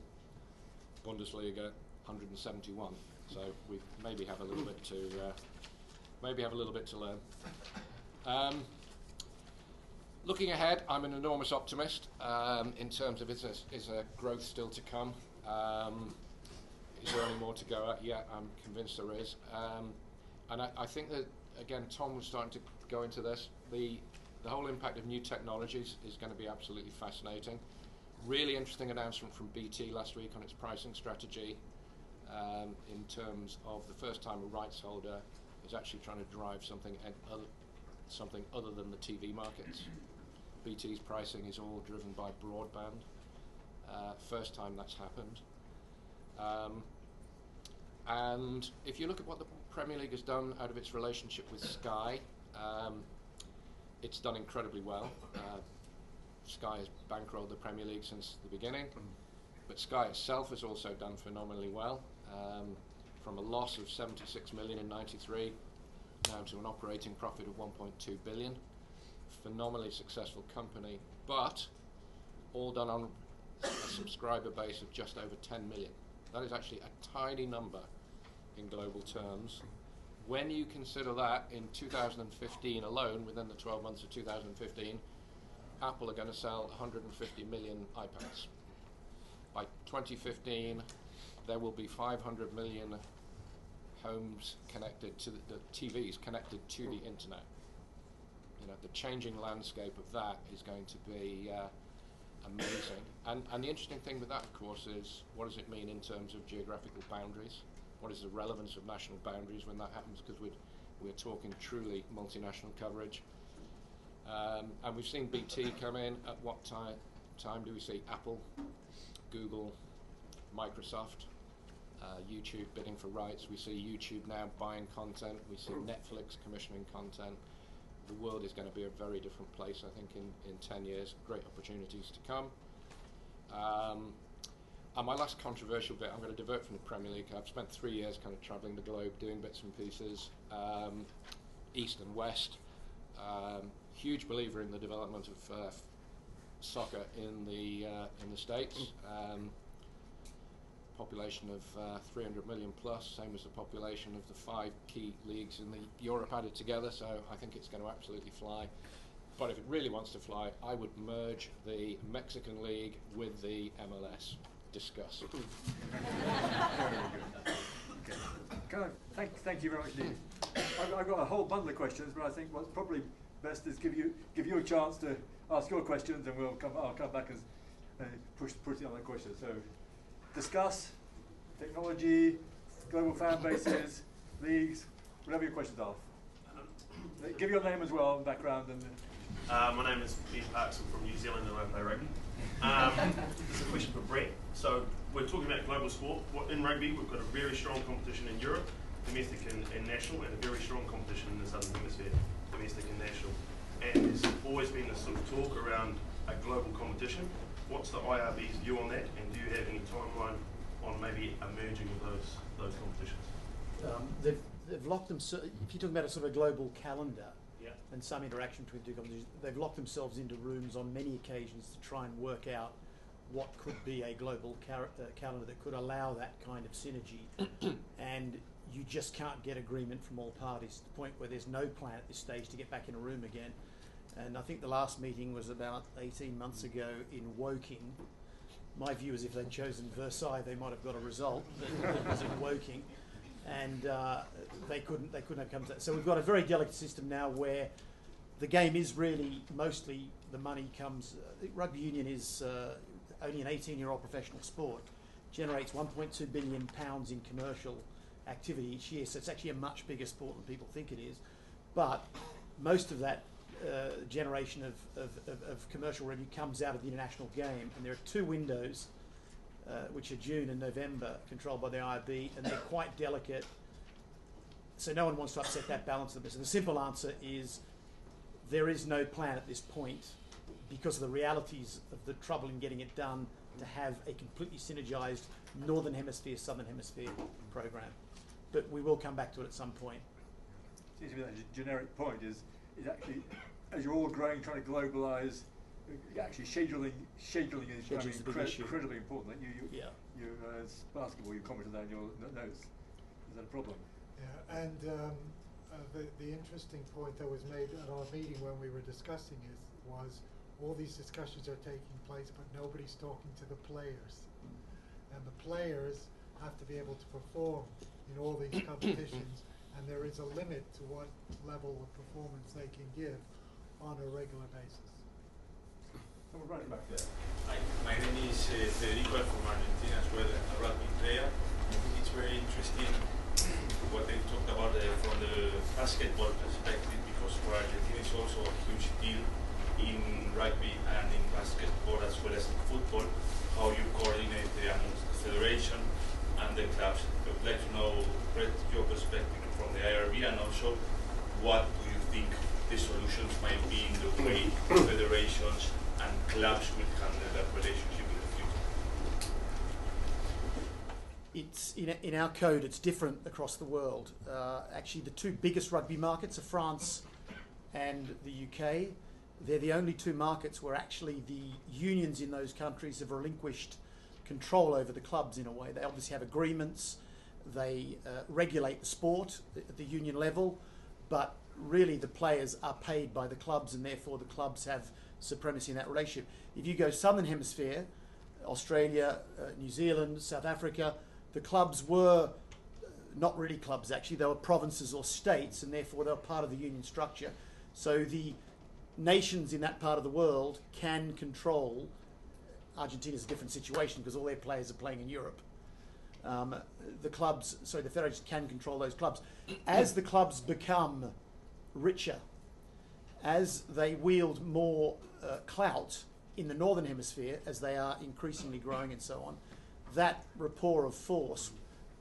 Bundesliga 171. So we maybe have a little bit to learn. Looking ahead, I'm an enormous optimist in terms of is there growth still to come? Is there any more to go at? Yeah, I'm convinced there is. And I think that, again, Tom was starting to go into this. The whole impact of new technologies is going to be absolutely fascinating. Really interesting announcement from BT last week on its pricing strategy in terms of the first time a rights holder is actually trying to drive something other than the TV markets. BT's pricing is all driven by broadband. First time that's happened. And if you look at what the Premier League has done out of its relationship with Sky, it's done incredibly well. Sky has bankrolled the Premier League since the beginning, but Sky itself has also done phenomenally well. From a loss of 76 million in '93 now to an operating profit of 1.2 billion. phenomenally successful company, but all done on a subscriber base of just over 10 million. That is actually a tiny number in global terms. When you consider that in 2015 alone, within the 12 months of 2015, Apple are going to sell 150 million iPads. By 2015, there will be 500 million homes connected to the TVs connected to the internet. You know, the changing landscape of that is going to be amazing. And the interesting thing with that, of course, is what does it mean in terms of geographical boundaries? What is the relevance of national boundaries when that happens? Because we're talking truly multinational coverage. And we've seen BT come in. At what time do we see Apple, Google, Microsoft, YouTube bidding for rights? We see YouTube now buying content. We see Netflix commissioning content. The world is going to be a very different place, I think, in 10 years. Great opportunities to come. And my last controversial bit, I'm going to divert from the Premier League. I've spent 3 years kind of travelling the globe, doing bits and pieces, east and west. Huge believer in the development of soccer in the States. Population of 300 million plus, same as the population of the 5 key leagues in Europe added together, so I think it's going to absolutely fly. But if it really wants to fly, I would merge the Mexican League with the MLS. Discuss. Thank you very much indeed. I've got a whole bundle of questions, but I think what's probably best is give you a chance to ask your questions, and I'll come back and push the other questions. So, discuss technology, global fan bases, leagues, whatever your questions are. Give your name as well and background. And my name is Ben Parks. I'm from New Zealand and I play rugby. This is a question for Brett. So we're talking about global sport. In rugby, we've got a very strong competition in Europe, domestic and national, and a very strong competition in the Southern Hemisphere, domestic and national. And there's always been this sort of talk around a global competition. What's the IRB's view on that, and do you have any timeline on maybe a merging of those competitions? They've locked them. If you're talking about a sort of a global calendar, yeah, and some interaction between two companies, they've locked themselves into rooms on many occasions to try and work out what could be a global calendar that could allow that kind of synergy. And you just can't get agreement from all parties to the point where there's no plan at this stage to get back in a room again. And I think the last meeting was about 18 months ago in Woking. My view is if they'd chosen Versailles, they might have got a result, but it was in Woking. And they couldn't have come to that. So we've got a very delicate system now where the game is really mostly the money comes. Rugby union is only an 18-year-old professional sport, generates £1.2 billion in commercial activity each year. So it's actually a much bigger sport than people think it is. But most of that generation of commercial revenue comes out of the international game, and there are 2 windows, which are June and November, controlled by the IRB, and they're quite delicate. So no one wants to upset that balance of the business. The simple answer is there is no plan at this point, because of the realities of the trouble in getting it done, to have a completely synergised Northern Hemisphere, Southern Hemisphere program. But we will come back to it at some point. Seems to be that generic point is actually, as you're all growing, trying to globalise, actually scheduling is incredibly important. Like you as basketball, you commented on that in your notes. Is that a problem? Yeah, and the interesting point that was made at our meeting when we were discussing it was all these discussions are taking place, but nobody's talking to the players. And the players have to be able to perform in all these competitions, and there is a limit to what level of performance they can give on a regular basis. Someone right back there. Hi, my name is Federico. I'm from Argentina as well, a rugby player. I think it's very interesting what they talked about from the basketball perspective, because for Argentina it's also a huge deal in rugby and in basketball as well as in football, how you coordinate amongst the federation and the clubs. I would like to know, Brett, your perspective from the IRB, and also what do you think the solutions might be in the way federations and clubs will handle that relationship in the future? It's in our code, it's different across the world. Actually, the 2 biggest rugby markets are France and the UK. they're the only two markets where actually the unions in those countries have relinquished control over the clubs in a way. They obviously have agreements, they regulate the sport at the union level, but really the players are paid by the clubs, and therefore the clubs have supremacy in that relationship. If you go Southern Hemisphere, Australia, New Zealand, South Africa, the clubs were not really clubs actually, they were provinces or states, and therefore they were part of the union structure. So the nations in that part of the world can control. Argentina's a different situation because all their players are playing in Europe. The federations can control those clubs. As the clubs become richer, as they wield more clout in the Northern Hemisphere, as they are increasingly growing and so on, that rapport of force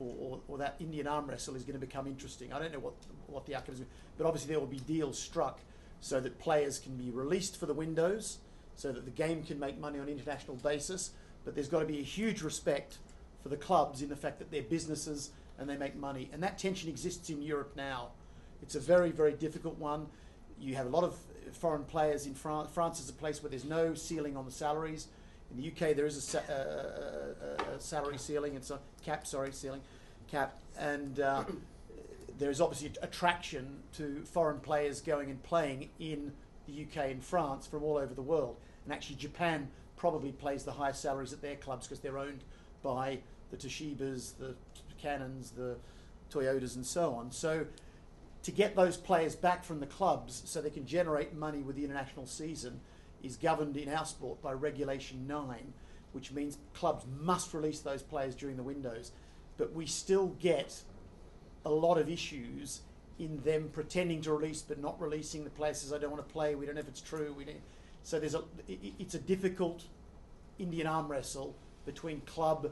or that Indian arm wrestle is going to become interesting. I don't know what the outcome is, but obviously there will be deals struck so that players can be released for the windows, so that the game can make money on an international basis, but there's got to be a huge respect for the clubs in the fact that they're businesses and they make money. And that tension exists in Europe now. It's a very, very difficult one. You have a lot of foreign players in France. France is a place where there's no ceiling on the salaries. In the UK there is a salary ceiling and so cap, and there is obviously attraction to foreign players going and playing in the UK and France from all over the world. And actually Japan probably pays the highest salaries at their clubs because they're owned by the Toshibas, the Cannons, the Toyotas and so on. So to get those players back from the clubs so they can generate money with the international season is governed in our sport by Regulation 9, which means clubs must release those players during the windows. But we still get a lot of issues in them pretending to release but not releasing. The player says, I don't want to play, we don't know if it's true. So it's a difficult Indian arm wrestle between club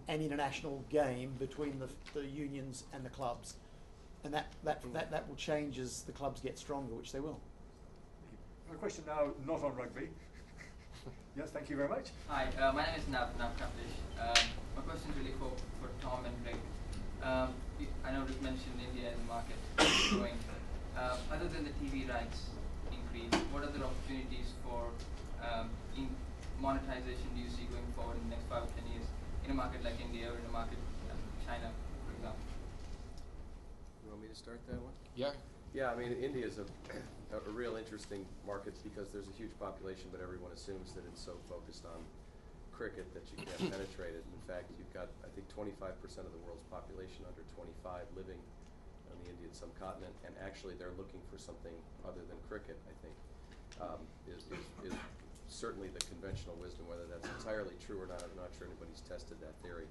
and international game, between the unions and the clubs. And that will change as the clubs get stronger, which they will. A question now not on rugby. Yes, thank you very much. Hi, my name is Nav Kaplish. My question is really for Tom and Rick. I know Rick mentioned India as a market growing. Other than the TV rights increase, what other opportunities for monetization do you see going forward in the next 5 or 10 years in a market like India or in a market like China, for example? You want me to start that one? Yeah. Yeah, I mean, India is a real interesting market because there's a huge population, but everyone assumes that it's so focused on cricket that you can't penetrate it. In fact, you've got, I think, 25% of the world's population under 25 living on the Indian subcontinent, and actually they're looking for something other than cricket, I think, is certainly the conventional wisdom. Whether that's entirely true or not, I'm not sure anybody's tested that theory.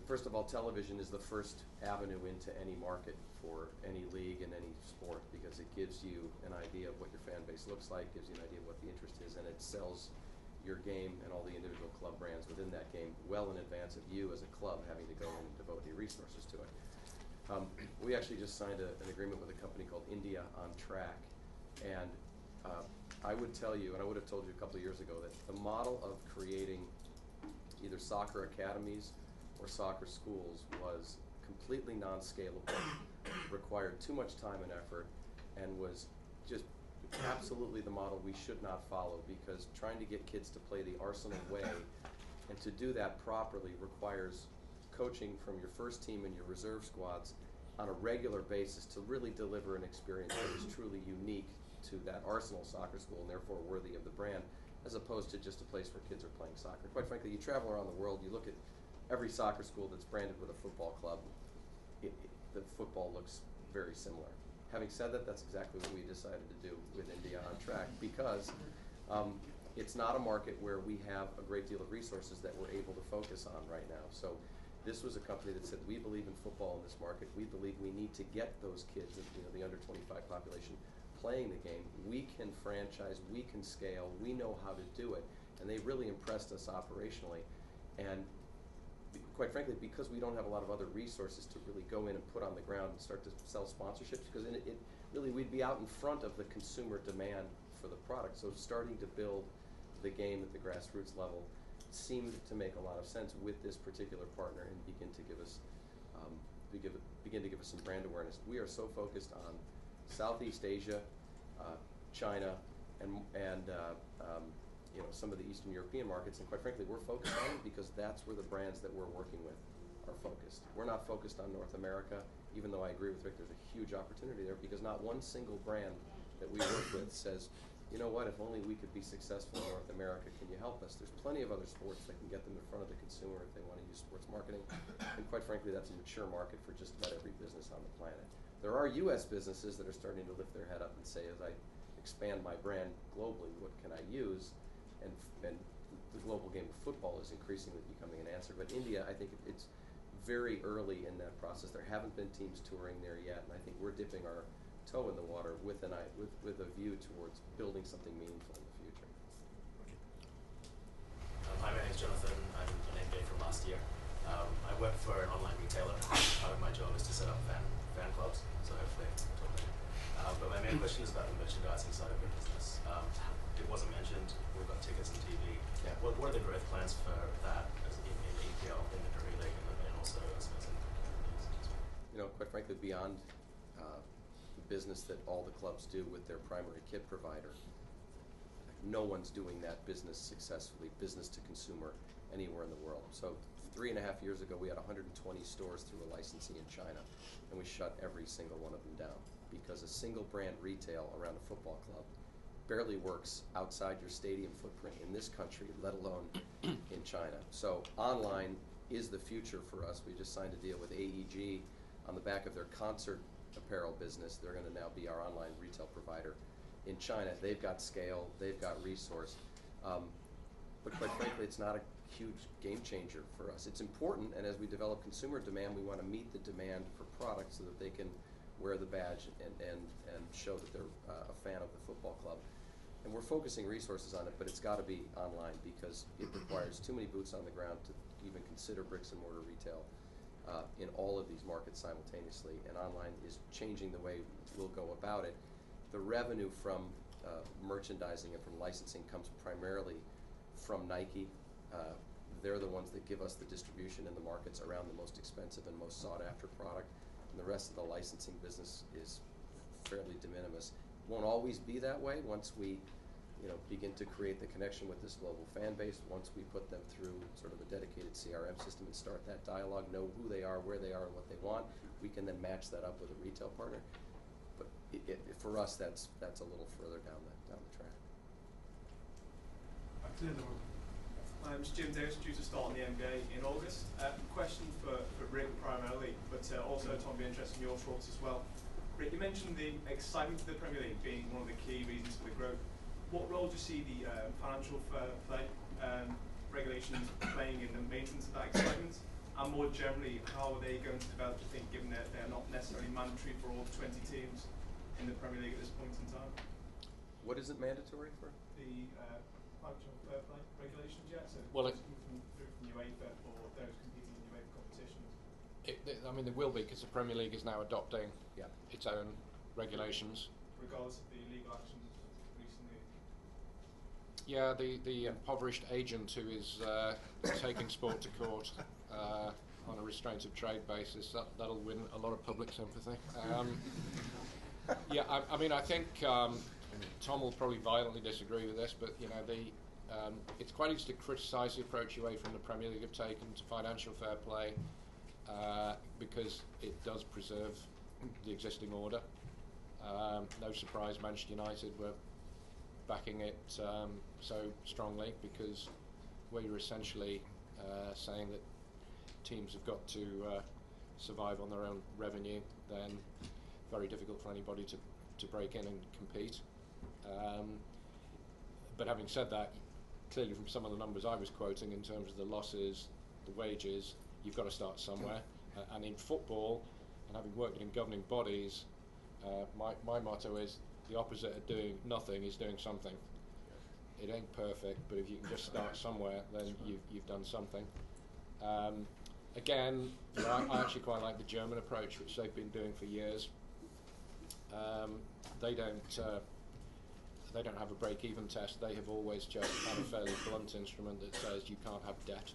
First of all, television is the first avenue into any market for any league and any sport because it gives you an idea of what your fan base looks like, gives you an idea of what the interest is, and it sells your game and all the individual club brands within that game well in advance of you as a club having to go in and devote your resources to it. We actually just signed an agreement with a company called India on Track, and I would tell you, and I would have told you a couple of years ago, that the model of creating either soccer academies or soccer schools was completely non-scalable, required too much time and effort, and was just absolutely the model we should not follow, because trying to get kids to play the Arsenal way and to do that properly requires coaching from your first team and your reserve squads on a regular basis to really deliver an experience that is truly unique to that Arsenal soccer school and therefore worthy of the brand, as opposed to just a place where kids are playing soccer. Quite frankly, you travel around the world, you look at every soccer school that's branded with a football club, the football looks very similar. Having said that, that's exactly what we decided to do with India on Track, because it's not a market where we have a great deal of resources that we're able to focus on right now. So this was a company that said, we believe in football in this market. We believe we need to get those kids, the under 25 population, playing the game. We can franchise, we can scale, we know how to do it. And they really impressed us operationally. And quite frankly, because we don't have a lot of other resources to really go in and put on the ground and start to sell sponsorships, because it really, we'd be out in front of the consumer demand for the product. So starting to build the game at the grassroots level seemed to make a lot of sense with this particular partner and begin to give us some brand awareness. We are so focused on Southeast Asia, China, and you know, some of the Eastern European markets, and quite frankly, we're focused on it because that's where the brands that we're working with are focused. We're not focused on North America, even though I agree with Rick, there's a huge opportunity there, because not one single brand that we work with says, you know what, if only we could be successful in North America, can you help us? There's plenty of other sports that can get them in front of the consumer if they want to use sports marketing, and quite frankly, that's a mature market for just about every business on the planet. There are US businesses that are starting to lift their head up and say, as I expand my brand globally, what can I use? And the global game of football is increasingly becoming an answer. But India, I think it's very early in that process. There haven't been teams touring there yet, and I think we're dipping our toe in the water with a view towards building something meaningful in the future. Hi, my name's Jonathan. I'm an MBA from last year. I work for an online retailer. Part of my job is to set up fan clubs, so hopefully I can talk later. But my main question is about the merchandising side of your business. It wasn't mentioned. We've got tickets and TV. Yeah. What are the growth plans for that in EPL, in the Premier League, and also I suppose in the You know, quite frankly, beyond the business that all the clubs do with their primary kit provider, no one's doing that business successfully, business to consumer, anywhere in the world. So 3.5 years ago, we had 120 stores through a licensee in China, and we shut every single one of them down because a single brand retail around a football club barely works outside your stadium footprint in this country, let alone in China. So online is the future for us. We just signed a deal with AEG on the back of their concert apparel business. They're going to now be our online retail provider in China. They've got scale, they've got resource, but quite frankly, it's not a huge game changer for us. It's important, and as we develop consumer demand, we want to meet the demand for products so that they can wear the badge and show that they're a fan of the football club. And we're focusing resources on it, but it's got to be online because it requires too many boots on the ground to even consider bricks and mortar retail in all of these markets simultaneously, and online is changing the way we'll go about it. The revenue from merchandising and from licensing comes primarily from Nike. They're the ones that give us the distribution in the markets around the most expensive and most sought after product, and the rest of the licensing business is fairly de minimis. Won't always be that way once we begin to create the connection with this global fan base, once we put them through sort of a dedicated CRM system and start that dialogue, know who they are, where they are, and what they want, we can then match that up with a retail partner. But for us, that's a little further down the track. Back to the other one. My name's Jim Davis, due to start on the MBA in August. Question for Rick primarily, but also Tom, be interested in your thoughts as well. Rick, you mentioned the excitement of the Premier League being one of the key reasons for the growth. What role do you see the financial fair play regulations playing in the maintenance of that excitement? And more generally, how are they going to develop, do you think, given that they're not necessarily mandatory for all 20 teams in the Premier League at this point in time? What isn't mandatory for? The financial fair play regulations yet? So well, from UEFA or those competing in UEFA competitions? I mean, there will be, because the Premier League is now adopting its own regulations. Regardless of the legal actions recently? Yeah, the impoverished agent who is taking sport to court on a restraint of trade basis, that'll win a lot of public sympathy. Yeah, I mean, I think Tom will probably violently disagree with this, but it's quite easy to criticise the approach away from the Premier League have taken to financial fair play because it does preserve the existing order. No surprise, Manchester United were backing it so strongly because where you're essentially saying that teams have got to survive on their own revenue, then very difficult for anybody to break in and compete. But having said that, clearly from some of the numbers I was quoting in terms of the losses, the wages, you've got to start somewhere. And in football, and having worked in governing bodies, my motto is the opposite of doing nothing is doing something. It ain't perfect, but if you can just start somewhere, then you've done something. Again, I actually quite like the German approach, which they've been doing for years. They don't have a break-even test. They have always just had a fairly blunt instrument that says you can't have debt,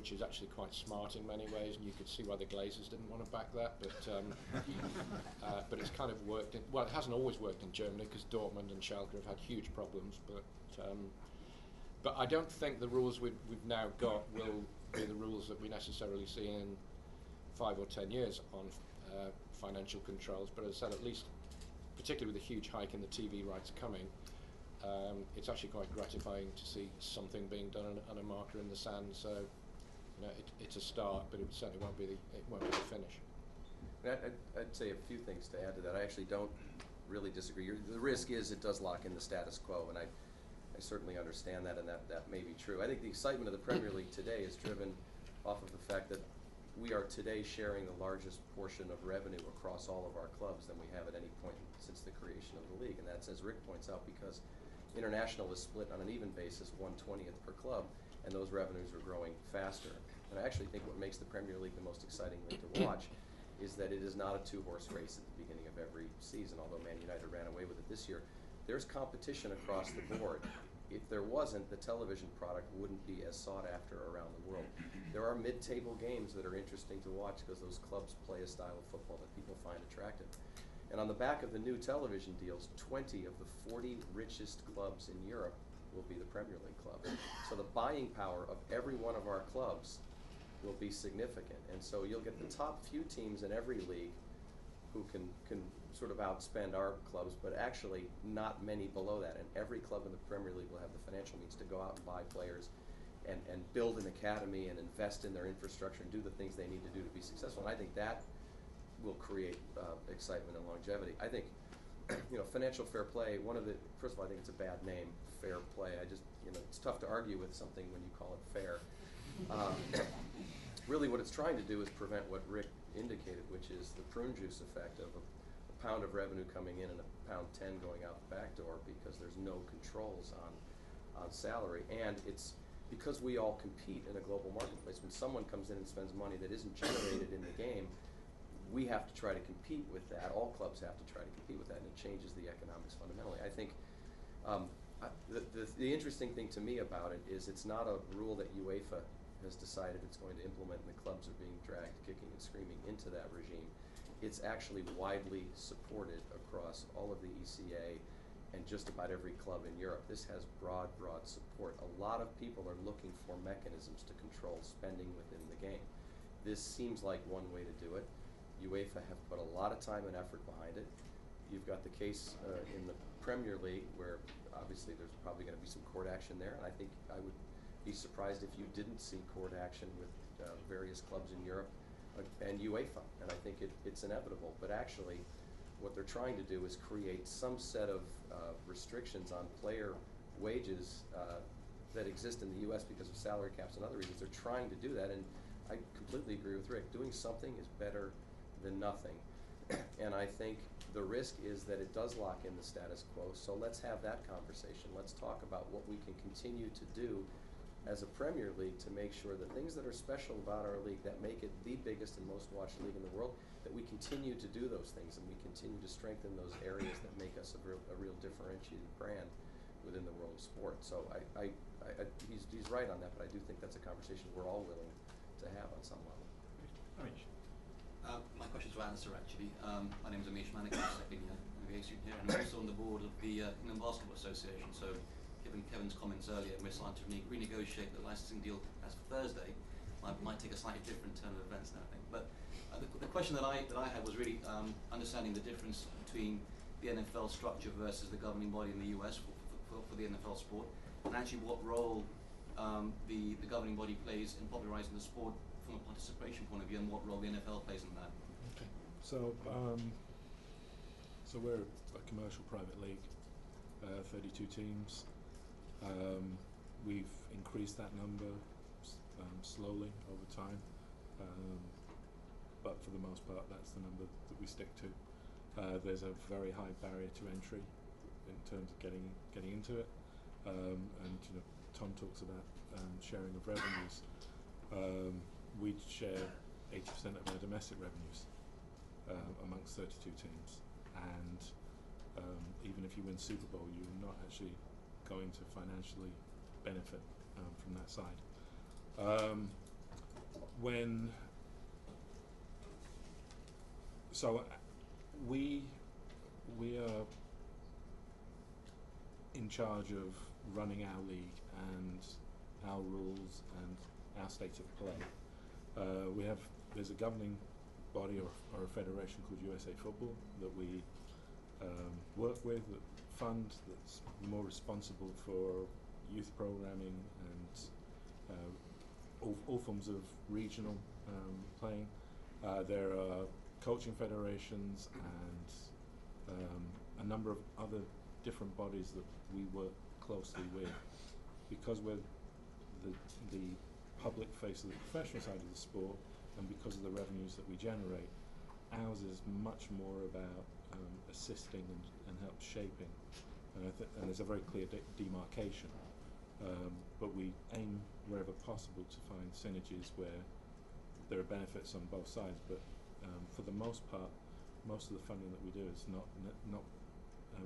which is actually quite smart in many ways, and you could see why the Glazers didn't want to back that, but it's kind of worked in, well, it hasn't always worked in Germany because Dortmund and Schalke have had huge problems, but I don't think the rules we've now got will be the rules that we necessarily see in 5 or 10 years on financial controls, but as I said, at least, particularly with a huge hike in the TV rights coming, it's actually quite gratifying to see something being done and a marker in the sand. So, you know, it's a start, but it certainly won't be the finish. I'd say a few things to add to that. I actually don't really disagree. The risk is it does lock in the status quo, and I certainly understand that, and that may be true. I think the excitement of the Premier League today is driven off of the fact that we are today sharing the largest portion of revenue across all of our clubs than we have at any point since the creation of the league, and that's, as Rick points out, because international is split on an even basis, 1/20th per club, and those revenues are growing faster. And I actually think what makes the Premier League the most exciting league to watch is that it is not a two-horse race at the beginning of every season, although Man United ran away with it this year. There's competition across the board. If there wasn't, the television product wouldn't be as sought after around the world. There are mid-table games that are interesting to watch because those clubs play a style of football that people find attractive. And on the back of the new television deals, 20 of the 40 richest clubs in Europe will be the Premier League clubs. So the buying power of every one of our clubs will be significant. And so you'll get the top few teams in every league who can sort of outspend our clubs, but actually not many below that. And every club in the Premier League will have the financial means to go out and buy players and build an academy and invest in their infrastructure and do the things they need to do to be successful. And I think that will create excitement and longevity. I think, you know, financial fair play, first of all, I think it's a bad name, fair play. It's tough to argue with something when you call it fair. Really what it's trying to do is prevent what Rick indicated, which is the prune juice effect of a pound of revenue coming in and £1.10 going out the back door because there's no controls on salary. And it's because we all compete in a global marketplace. When someone comes in and spends money that isn't generated in the game, we have to try to compete with that. All clubs have to try to compete with that, and it changes the economics fundamentally. I think the interesting thing to me about it is it's not a rule that UEFA has decided it's going to implement, and the clubs are being dragged kicking and screaming into that regime. It's actually widely supported across all of the ECA and just about every club in Europe. This has broad support. A lot of people are looking for mechanisms to control spending within the game. This seems like one way to do it. UEFA have put a lot of time and effort behind it. You've got the case in the Premier League where obviously there's probably going to be some court action there, and I think I would be surprised if you didn't see court action with various clubs in Europe and UEFA, and I think it's inevitable. But actually, what they're trying to do is create some set of restrictions on player wages that exist in the U.S. because of salary caps and other reasons. They're trying to do that, and I completely agree with Rick. Doing something is better than nothing. And I think the risk is that it does lock in the status quo, so let's have that conversation. Let's talk about what we can continue to do as a Premier League to make sure the things that are special about our league that make it the biggest and most watched league in the world, that we continue to do those things and we continue to strengthen those areas that make us a real differentiated brand within the world of sport. So he's right on that, but I do think that's a conversation we're all willing to have on some level. My question's for Alistair, actually. My name's Amish Manik, I'm a second year MBA student here, and I'm also on the board of the England Basketball Association. So, given Kevin's comments earlier, we're starting to renegotiate the licensing deal as for Thursday. Might take a slightly different turn of events now, I think. But the question that I had was really understanding the difference between the NFL structure versus the governing body in the US for the NFL sport, and actually what role the governing body plays in popularizing the sport from a participation point of view, and what role the NFL plays in that. Okay. So we're a commercial private league, 32 teams. We've increased that number slowly over time, but for the most part, that's the number that we stick to. There's a very high barrier to entry in terms of getting into it, and Tom talks about sharing of revenues. We share 80% of our domestic revenues amongst 32 teams, and even if you win Super Bowl, you're not actually going to financially benefit from that side. we are in charge of running our league and our rules and our state of play. There's a governing body or a federation called USA Football that we work with, that fund, that's more responsible for youth programming and all forms of regional playing. There are coaching federations and a number of other different bodies that we work closely with. Because we're the public face of the professional side of the sport, and because of the revenues that we generate, ours is much more about assisting and help shaping. And there's a very clear demarcation. But we aim wherever possible to find synergies where there are benefits on both sides. But for the most part, most of the funding that we do is not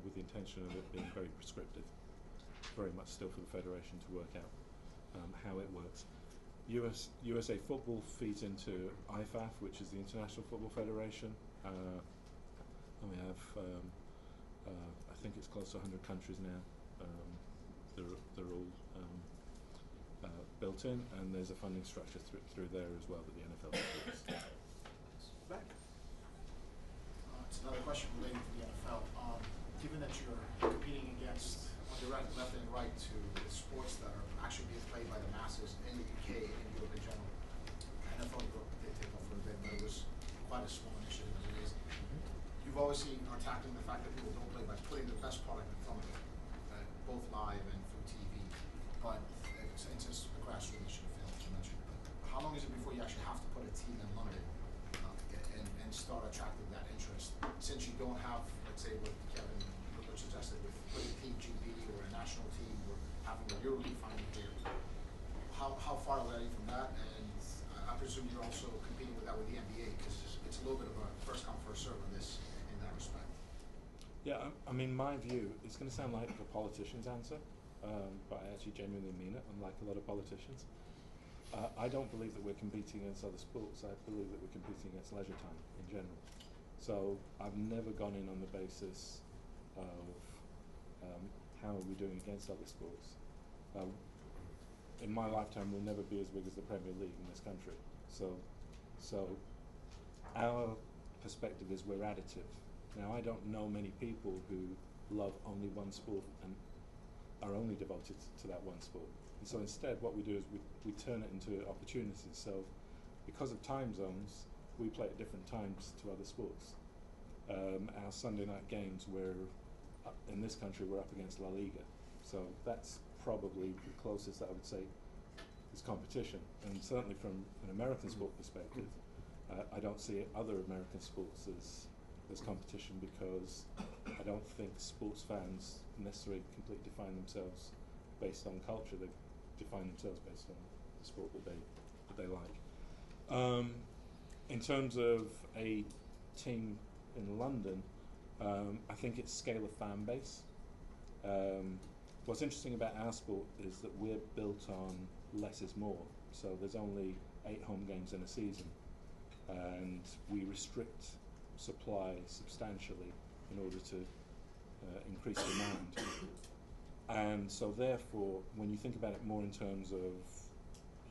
with the intention of it being very prescriptive. Very much still for the federation to work out how it works. USA Football feeds into IFAF, which is the International Football Federation. And we have, I think it's close to 100 countries now. They're all built in, and there's a funding structure through there as well that the NFL supports. Back. It's another question relating to the NFL. Given that you're competing against, on the left and right, to the sports that are actually being played by the masses in the UK and in Europe in general, NFL did take off for a bit, but it was quite a small initiative as it is. You've obviously are tackling the fact that people don't play by putting the best product in front of them, both live and through TV. But since it's a grassroots initiative, you mentioned, how long is it before you actually have to put a team in London and start attracting that interest? Since you don't have, let's say, what Kevin suggested with putting Team GB or a national team or having a EuroLeague final here, how far away are you from that? And I presume you're also competing with that with the NBA, because it's a little bit of a first come first serve on this in that respect. Yeah, I mean, my view, it's going to sound like a politician's answer, but I actually genuinely mean it, unlike a lot of politicians. I don't believe that we're competing against other sports. I believe that we're competing against leisure time in general. So I've never gone in on the basis of how are we doing against other sports. In my lifetime, we'll never be as big as the Premier League in this country. So our perspective is we're additive. Now, I don't know many people who love only one sport and are only devoted to that one sport. And so instead, what we do is we turn it into opportunities. So because of time zones, we play at different times to other sports. Our Sunday night games, in this country, we're up against La Liga. So that's probably the closest that I would say is competition. And certainly from an American sport perspective, I don't see other American sports as competition, because I don't think sports fans necessarily completely define themselves based on culture. They define themselves based on the sport that they like. In terms of a team in London, I think it's scale of fan base. What's interesting about our sport is that we're built on less is more. So there's only 8 home games in a season, and we restrict supply substantially in order to increase demand. And so therefore, when you think about it more in terms of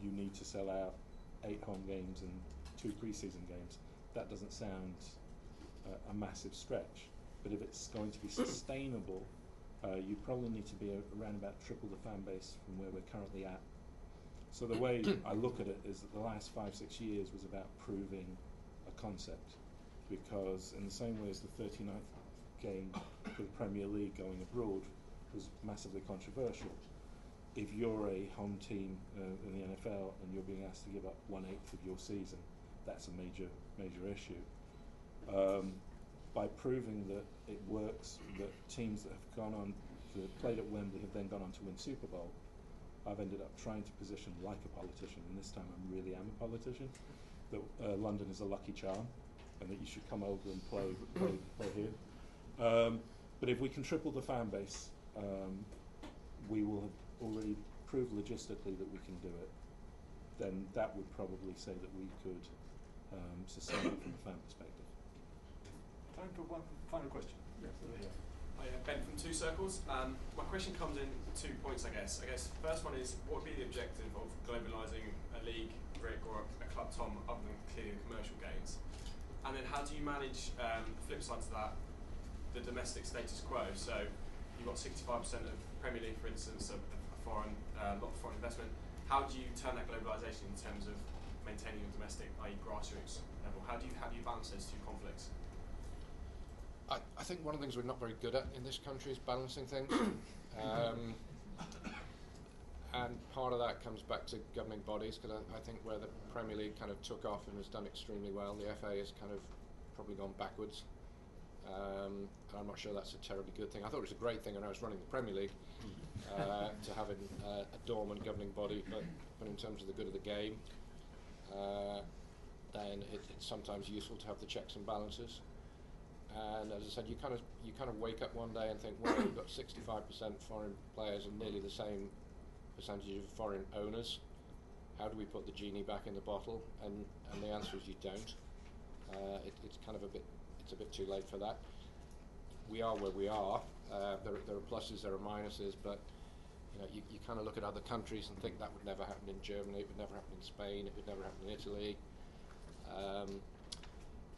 you need to sell out 8 home games and 2 pre-season games, that doesn't sound a massive stretch. But if it's going to be sustainable, you probably need to be around about triple the fan base from where we're currently at. So the way I look at it is that the last 5-6 years was about proving a concept, because in the same way as the 39th game for the Premier League going abroad was massively controversial, if you're a home team in the NFL and you're being asked to give up 1/8 of your season, that's a major issue. By proving that it works, that teams that have gone on to played at Wembley have then gone on to win Super Bowl, I've ended up trying to position like a politician, and this time I really am a politician, that London is a lucky charm and that you should come over and play here. But if we can triple the fan base, we will have already proved logistically that we can do it. then that would probably say that we could sustain it from a fan perspective. Time for one final question. Yes, over here. Hi, Ben from Two Circles. My question comes in 2 points, I guess. The first one is, what would be the objective of globalising a league, Rick, or a club, Tom, other than clear commercial gains? And then how do you manage, the flip side to that, the domestic status quo? So you've got 65% of Premier League, for instance, a foreign, lot of foreign investment. How do you turn that globalisation in terms of maintaining your domestic, i.e. grassroots level? How do you balance those two conflicts? I think one of the things we're not very good at in this country is balancing things. And part of that comes back to governing bodies, because I think where the Premier League kind of took off and has done extremely well, the FA has kind of probably gone backwards. And I'm not sure that's a terribly good thing. I thought it was a great thing when I was running the Premier League to have a dormant governing body, but in terms of the good of the game, then it's sometimes useful to have the checks and balances. And as I said, you kind of wake up one day and think, well, we've got 65% foreign players and nearly the same percentage of foreign owners. How do we put the genie back in the bottle? And the answer is you don't. It's kind of a bit too late for that. We are where we are. There are pluses, there are minuses, but you kind of look at other countries and think that would never happen in Germany, it would never happen in Spain, it would never happen in Italy.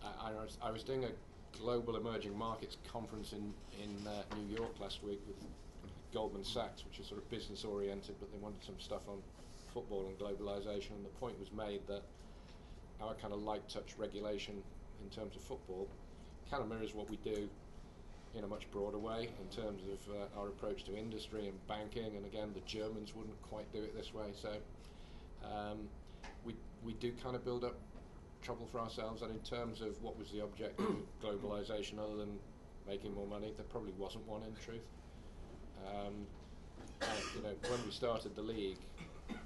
I was doing a global emerging markets conference in New York last week with Goldman Sachs, which is sort of business oriented, but they wanted some stuff on football and globalization, and the point was made that our kind of light touch regulation in terms of football kind of mirrors what we do in a much broader way in terms of our approach to industry and banking, and again the Germans wouldn't quite do it this way, so we do kind of build up trouble for ourselves. And in terms of what was the objective of globalization other than making more money, there probably wasn't one in truth. When we started the league,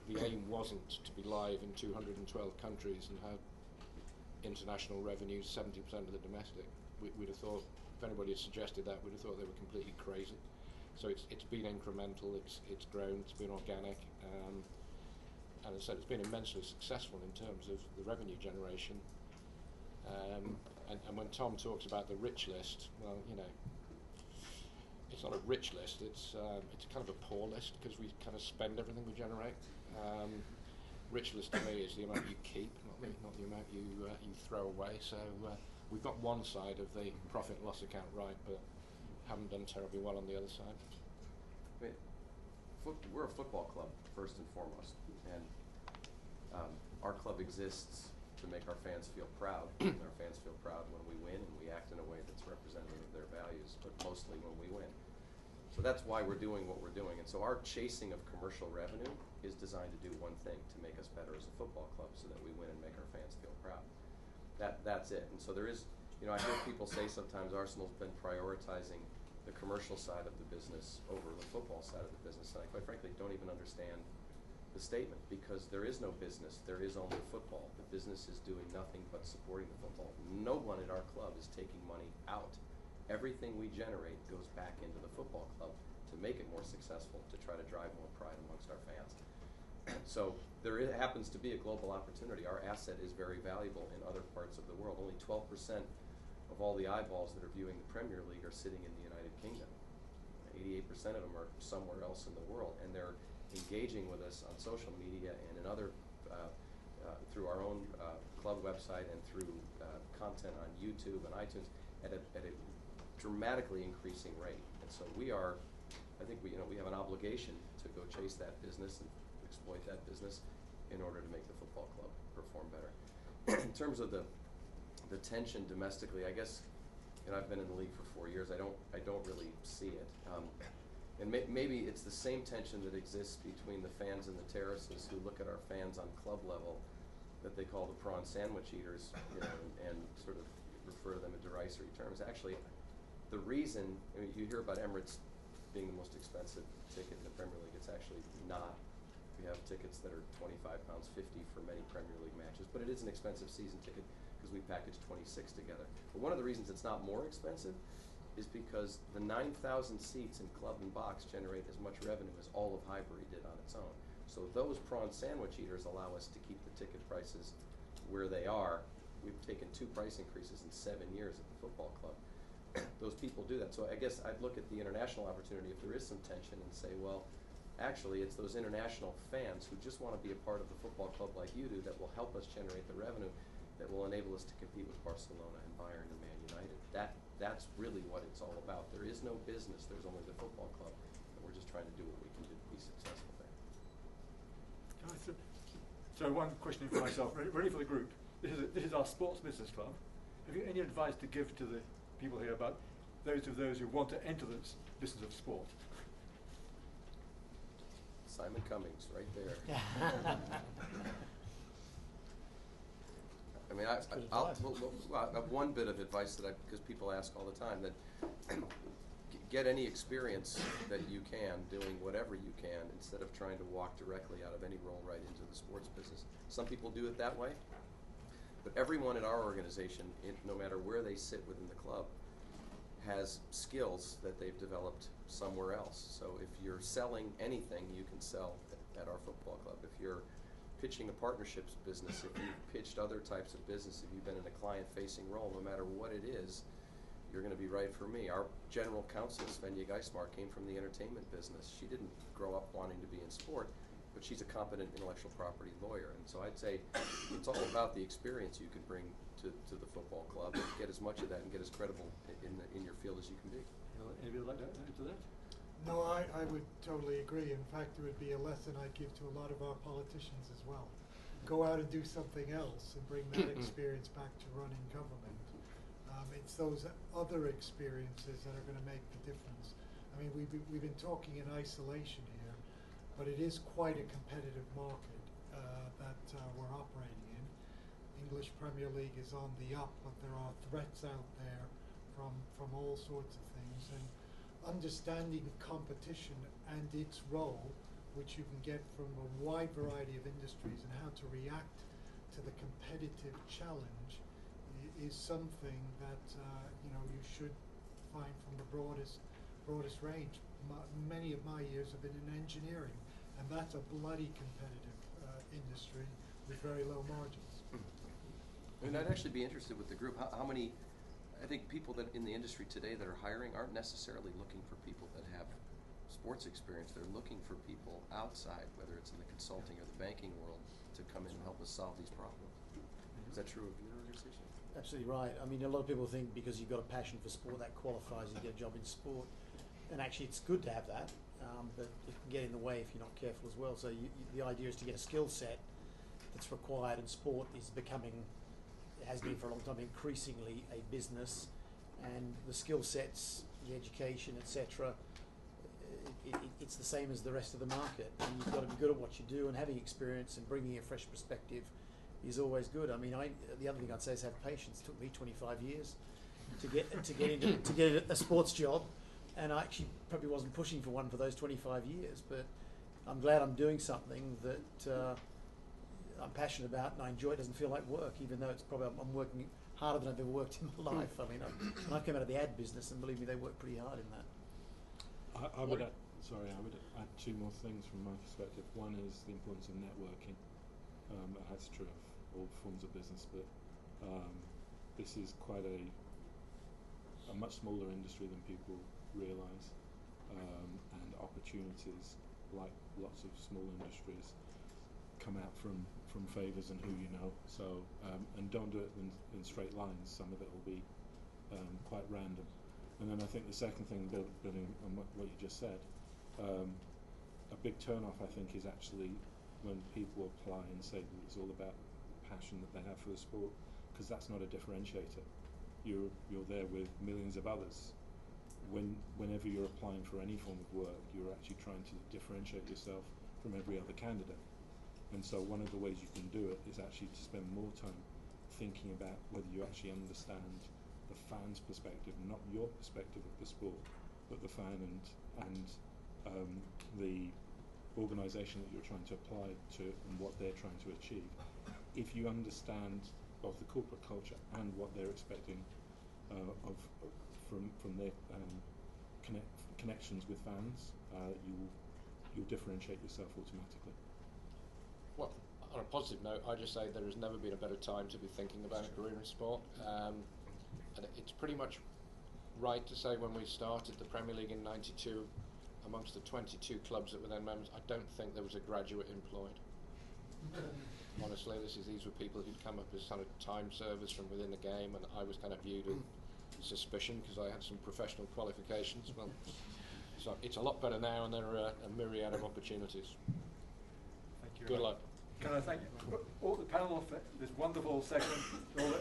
the aim wasn't to be live in 212 countries and have international revenues 70% of the domestic. We'd have thought, if anybody had suggested that, we'd have thought they were completely crazy. So it's been incremental, it's grown, it's been organic, and as I said, it's been immensely successful in terms of the revenue generation. And when Tom talks about the rich list, well, it's not a rich list, it's kind of a poor list, because we kind of spend everything we generate. Rich list to me is the amount you keep, not the amount you throw away. So we've got one side of the profit and loss account right, but haven't done terribly well on the other side. I mean, we're a football club first and foremost, and our club exists to make our fans feel proud. And our fans feel proud when we win, and we act in a way that's representative of their values, but mostly when we win. So that's why we're doing what we're doing. And so our chasing of commercial revenue is designed to do one thing, to make us better as a football club so that we win and make our fans feel proud. That's it. And so there is, I hear people say sometimes Arsenal's been prioritizing the commercial side of the business over the football side of the business. And I quite frankly don't even understand the statement, because there is no business, there is only football. The business is doing nothing but supporting the football. No one at our club is taking money out. Everything we generate goes back into the football club to make it more successful, to try to drive more pride amongst our fans. So there happens to be a global opportunity. Our asset is very valuable in other parts of the world. Only 12% of all the eyeballs that are viewing the Premier League are sitting in the United Kingdom. 88% of them are somewhere else in the world, and they're engaging with us on social media and in other, through our own club website and through content on YouTube and iTunes at a dramatically increasing rate. And so I think we have an obligation to go chase that business and exploit that business in order to make the football club perform better. In terms of the tension domestically, I guess, I've been in the league for 4 years. I don't really see it. And maybe it's the same tension that exists between the fans and the terraces who look at our fans on club level that they call the prawn sandwich eaters, and sort of refer to them in derisory terms. Actually, the reason, you hear about Emirates being the most expensive ticket in the Premier League. It's actually not. We have tickets that are £25.50 for many Premier League matches, but it is an expensive season ticket because we package 26 together. But one of the reasons it's not more expensive is because the 9,000 seats in club and box generate as much revenue as all of Highbury did on its own. So those prawn sandwich eaters allow us to keep the ticket prices where they are. We've taken 2 price increases in 7 years at the football club. Those people do that. So I guess I'd look at the international opportunity if there is some tension and say, well, actually it's those international fans who just want to be a part of the football club like you do that will help us generate the revenue that will enable us to compete with Barcelona and Bayern and Man United. That's really what it's all about. There is no business, there's only the football club, and we're just trying to do what we can do to be successful there. So one question for myself, ready for the group. This is our sports business club. Have you any advice to give to the people here about those who want to enter this business of sport? Simon Cummings, right there. I mean, I have one bit of advice because people ask all the time, that get any experience that you can doing whatever you can instead of trying to walk directly out of any role right into the sports business. Some people do it that way, but everyone in our organization, no matter where they sit within the club, has skills that they've developed somewhere else. So if you're selling anything, you can sell at our football club. If you're pitching a partnerships business, if you've pitched other types of business, if you've been in a client-facing role, no matter what it is, you're going to be right for me. Our general counsel, Svenja Geismar, came from the entertainment business. She didn't grow up wanting to be in sport, but she's a competent intellectual property lawyer. And so I'd say it's all about the experience you can bring to the football club and get as much of that and get as credible in your field as you can be. Anybody like to add to that? No, I would totally agree. In fact, it would be a lesson I'd give to a lot of our politicians as well. Go out and do something else and bring that experience back to running government. It's those other experiences that are going to make the difference. I mean, we've been talking in isolation here, but it is quite a competitive market that we're operating in. English Premier League is on the up, but there are threats out there from all sorts of things. And understanding competition and its role, which you can get from a wide variety of industries, and how to react to the competitive challenge is something that you should find from the broadest range. Many of my years have been in engineering, and that's a bloody competitive industry with very low margins. And I'd actually be interested with the group, how many, I think people that in the industry today that are hiring aren't necessarily looking for people that have sports experience. They're looking for people outside, whether it's in the consulting or the banking world, to come in and help us solve these problems. Is that true of your organization? Absolutely right. I mean, a lot of people think because you've got a passion for sport, that qualifies you to get a job in sport. And actually, it's good to have that, but it can get in the way if you're not careful as well. So the idea is to get a skill set that's required in sport is becoming, it has been for a long time, increasingly a business. And the skill sets, the education, etc., it's the same as the rest of the market. And you've got to be good at what you do, and having experience and bringing a fresh perspective is always good. I mean, the other thing I'd say is have patience. It took me 25 years to get a sports job, and I actually probably wasn't pushing for one for those 25 years. But I'm glad I'm doing something that I'm passionate about and I enjoy. It doesn't feel like work, even though it's probably I'm working harder than I've ever worked in my life. I mean, I came out of the ad business, and believe me, they work pretty hard in that. I would add 2 more things from my perspective. One is the importance of networking. That's true of all forms of business, but this is quite a much smaller industry than people realise, and opportunities, like lots of small industries, come out from favours and who you know. So and don't do it in straight lines. Some of it will be quite random. And then I think the second thing, building on what you just said, a big turn-off I think is actually when people apply and say that it's all about the passion that they have for the sport, because that's not a differentiator. You're there with millions of others. Whenever you're applying for any form of work, you're actually trying to differentiate yourself from every other candidate. And so one of the ways you can do it is actually to spend more time thinking about whether you actually understand the fan's perspective, not your perspective of the sport, but the fan and the organisation that you're trying to apply to and what they're trying to achieve. If you understand both the corporate culture and what they're expecting from their connections with fans, you'll differentiate yourself automatically. Well, on a positive note, I just say there has never been a better time to be thinking about a career in sport. And it's pretty much right to say when we started the Premier League in '92, amongst the 22 clubs that were then members, I don't think there was a graduate employed. Honestly, these were people who'd come up as kind of time servers from within the game, and I was kind of viewed with suspicion because I had some professional qualifications. Well, so it's a lot better now, and there are a myriad of opportunities. Thank you. Good luck. Can I thank all the panel for this wonderful session,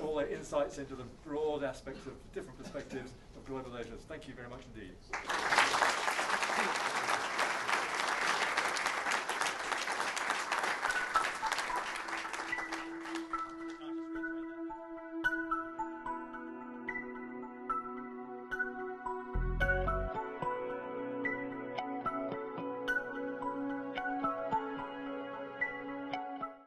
all their insights into the broad aspects of different perspectives of globalisation. Thank you very much indeed.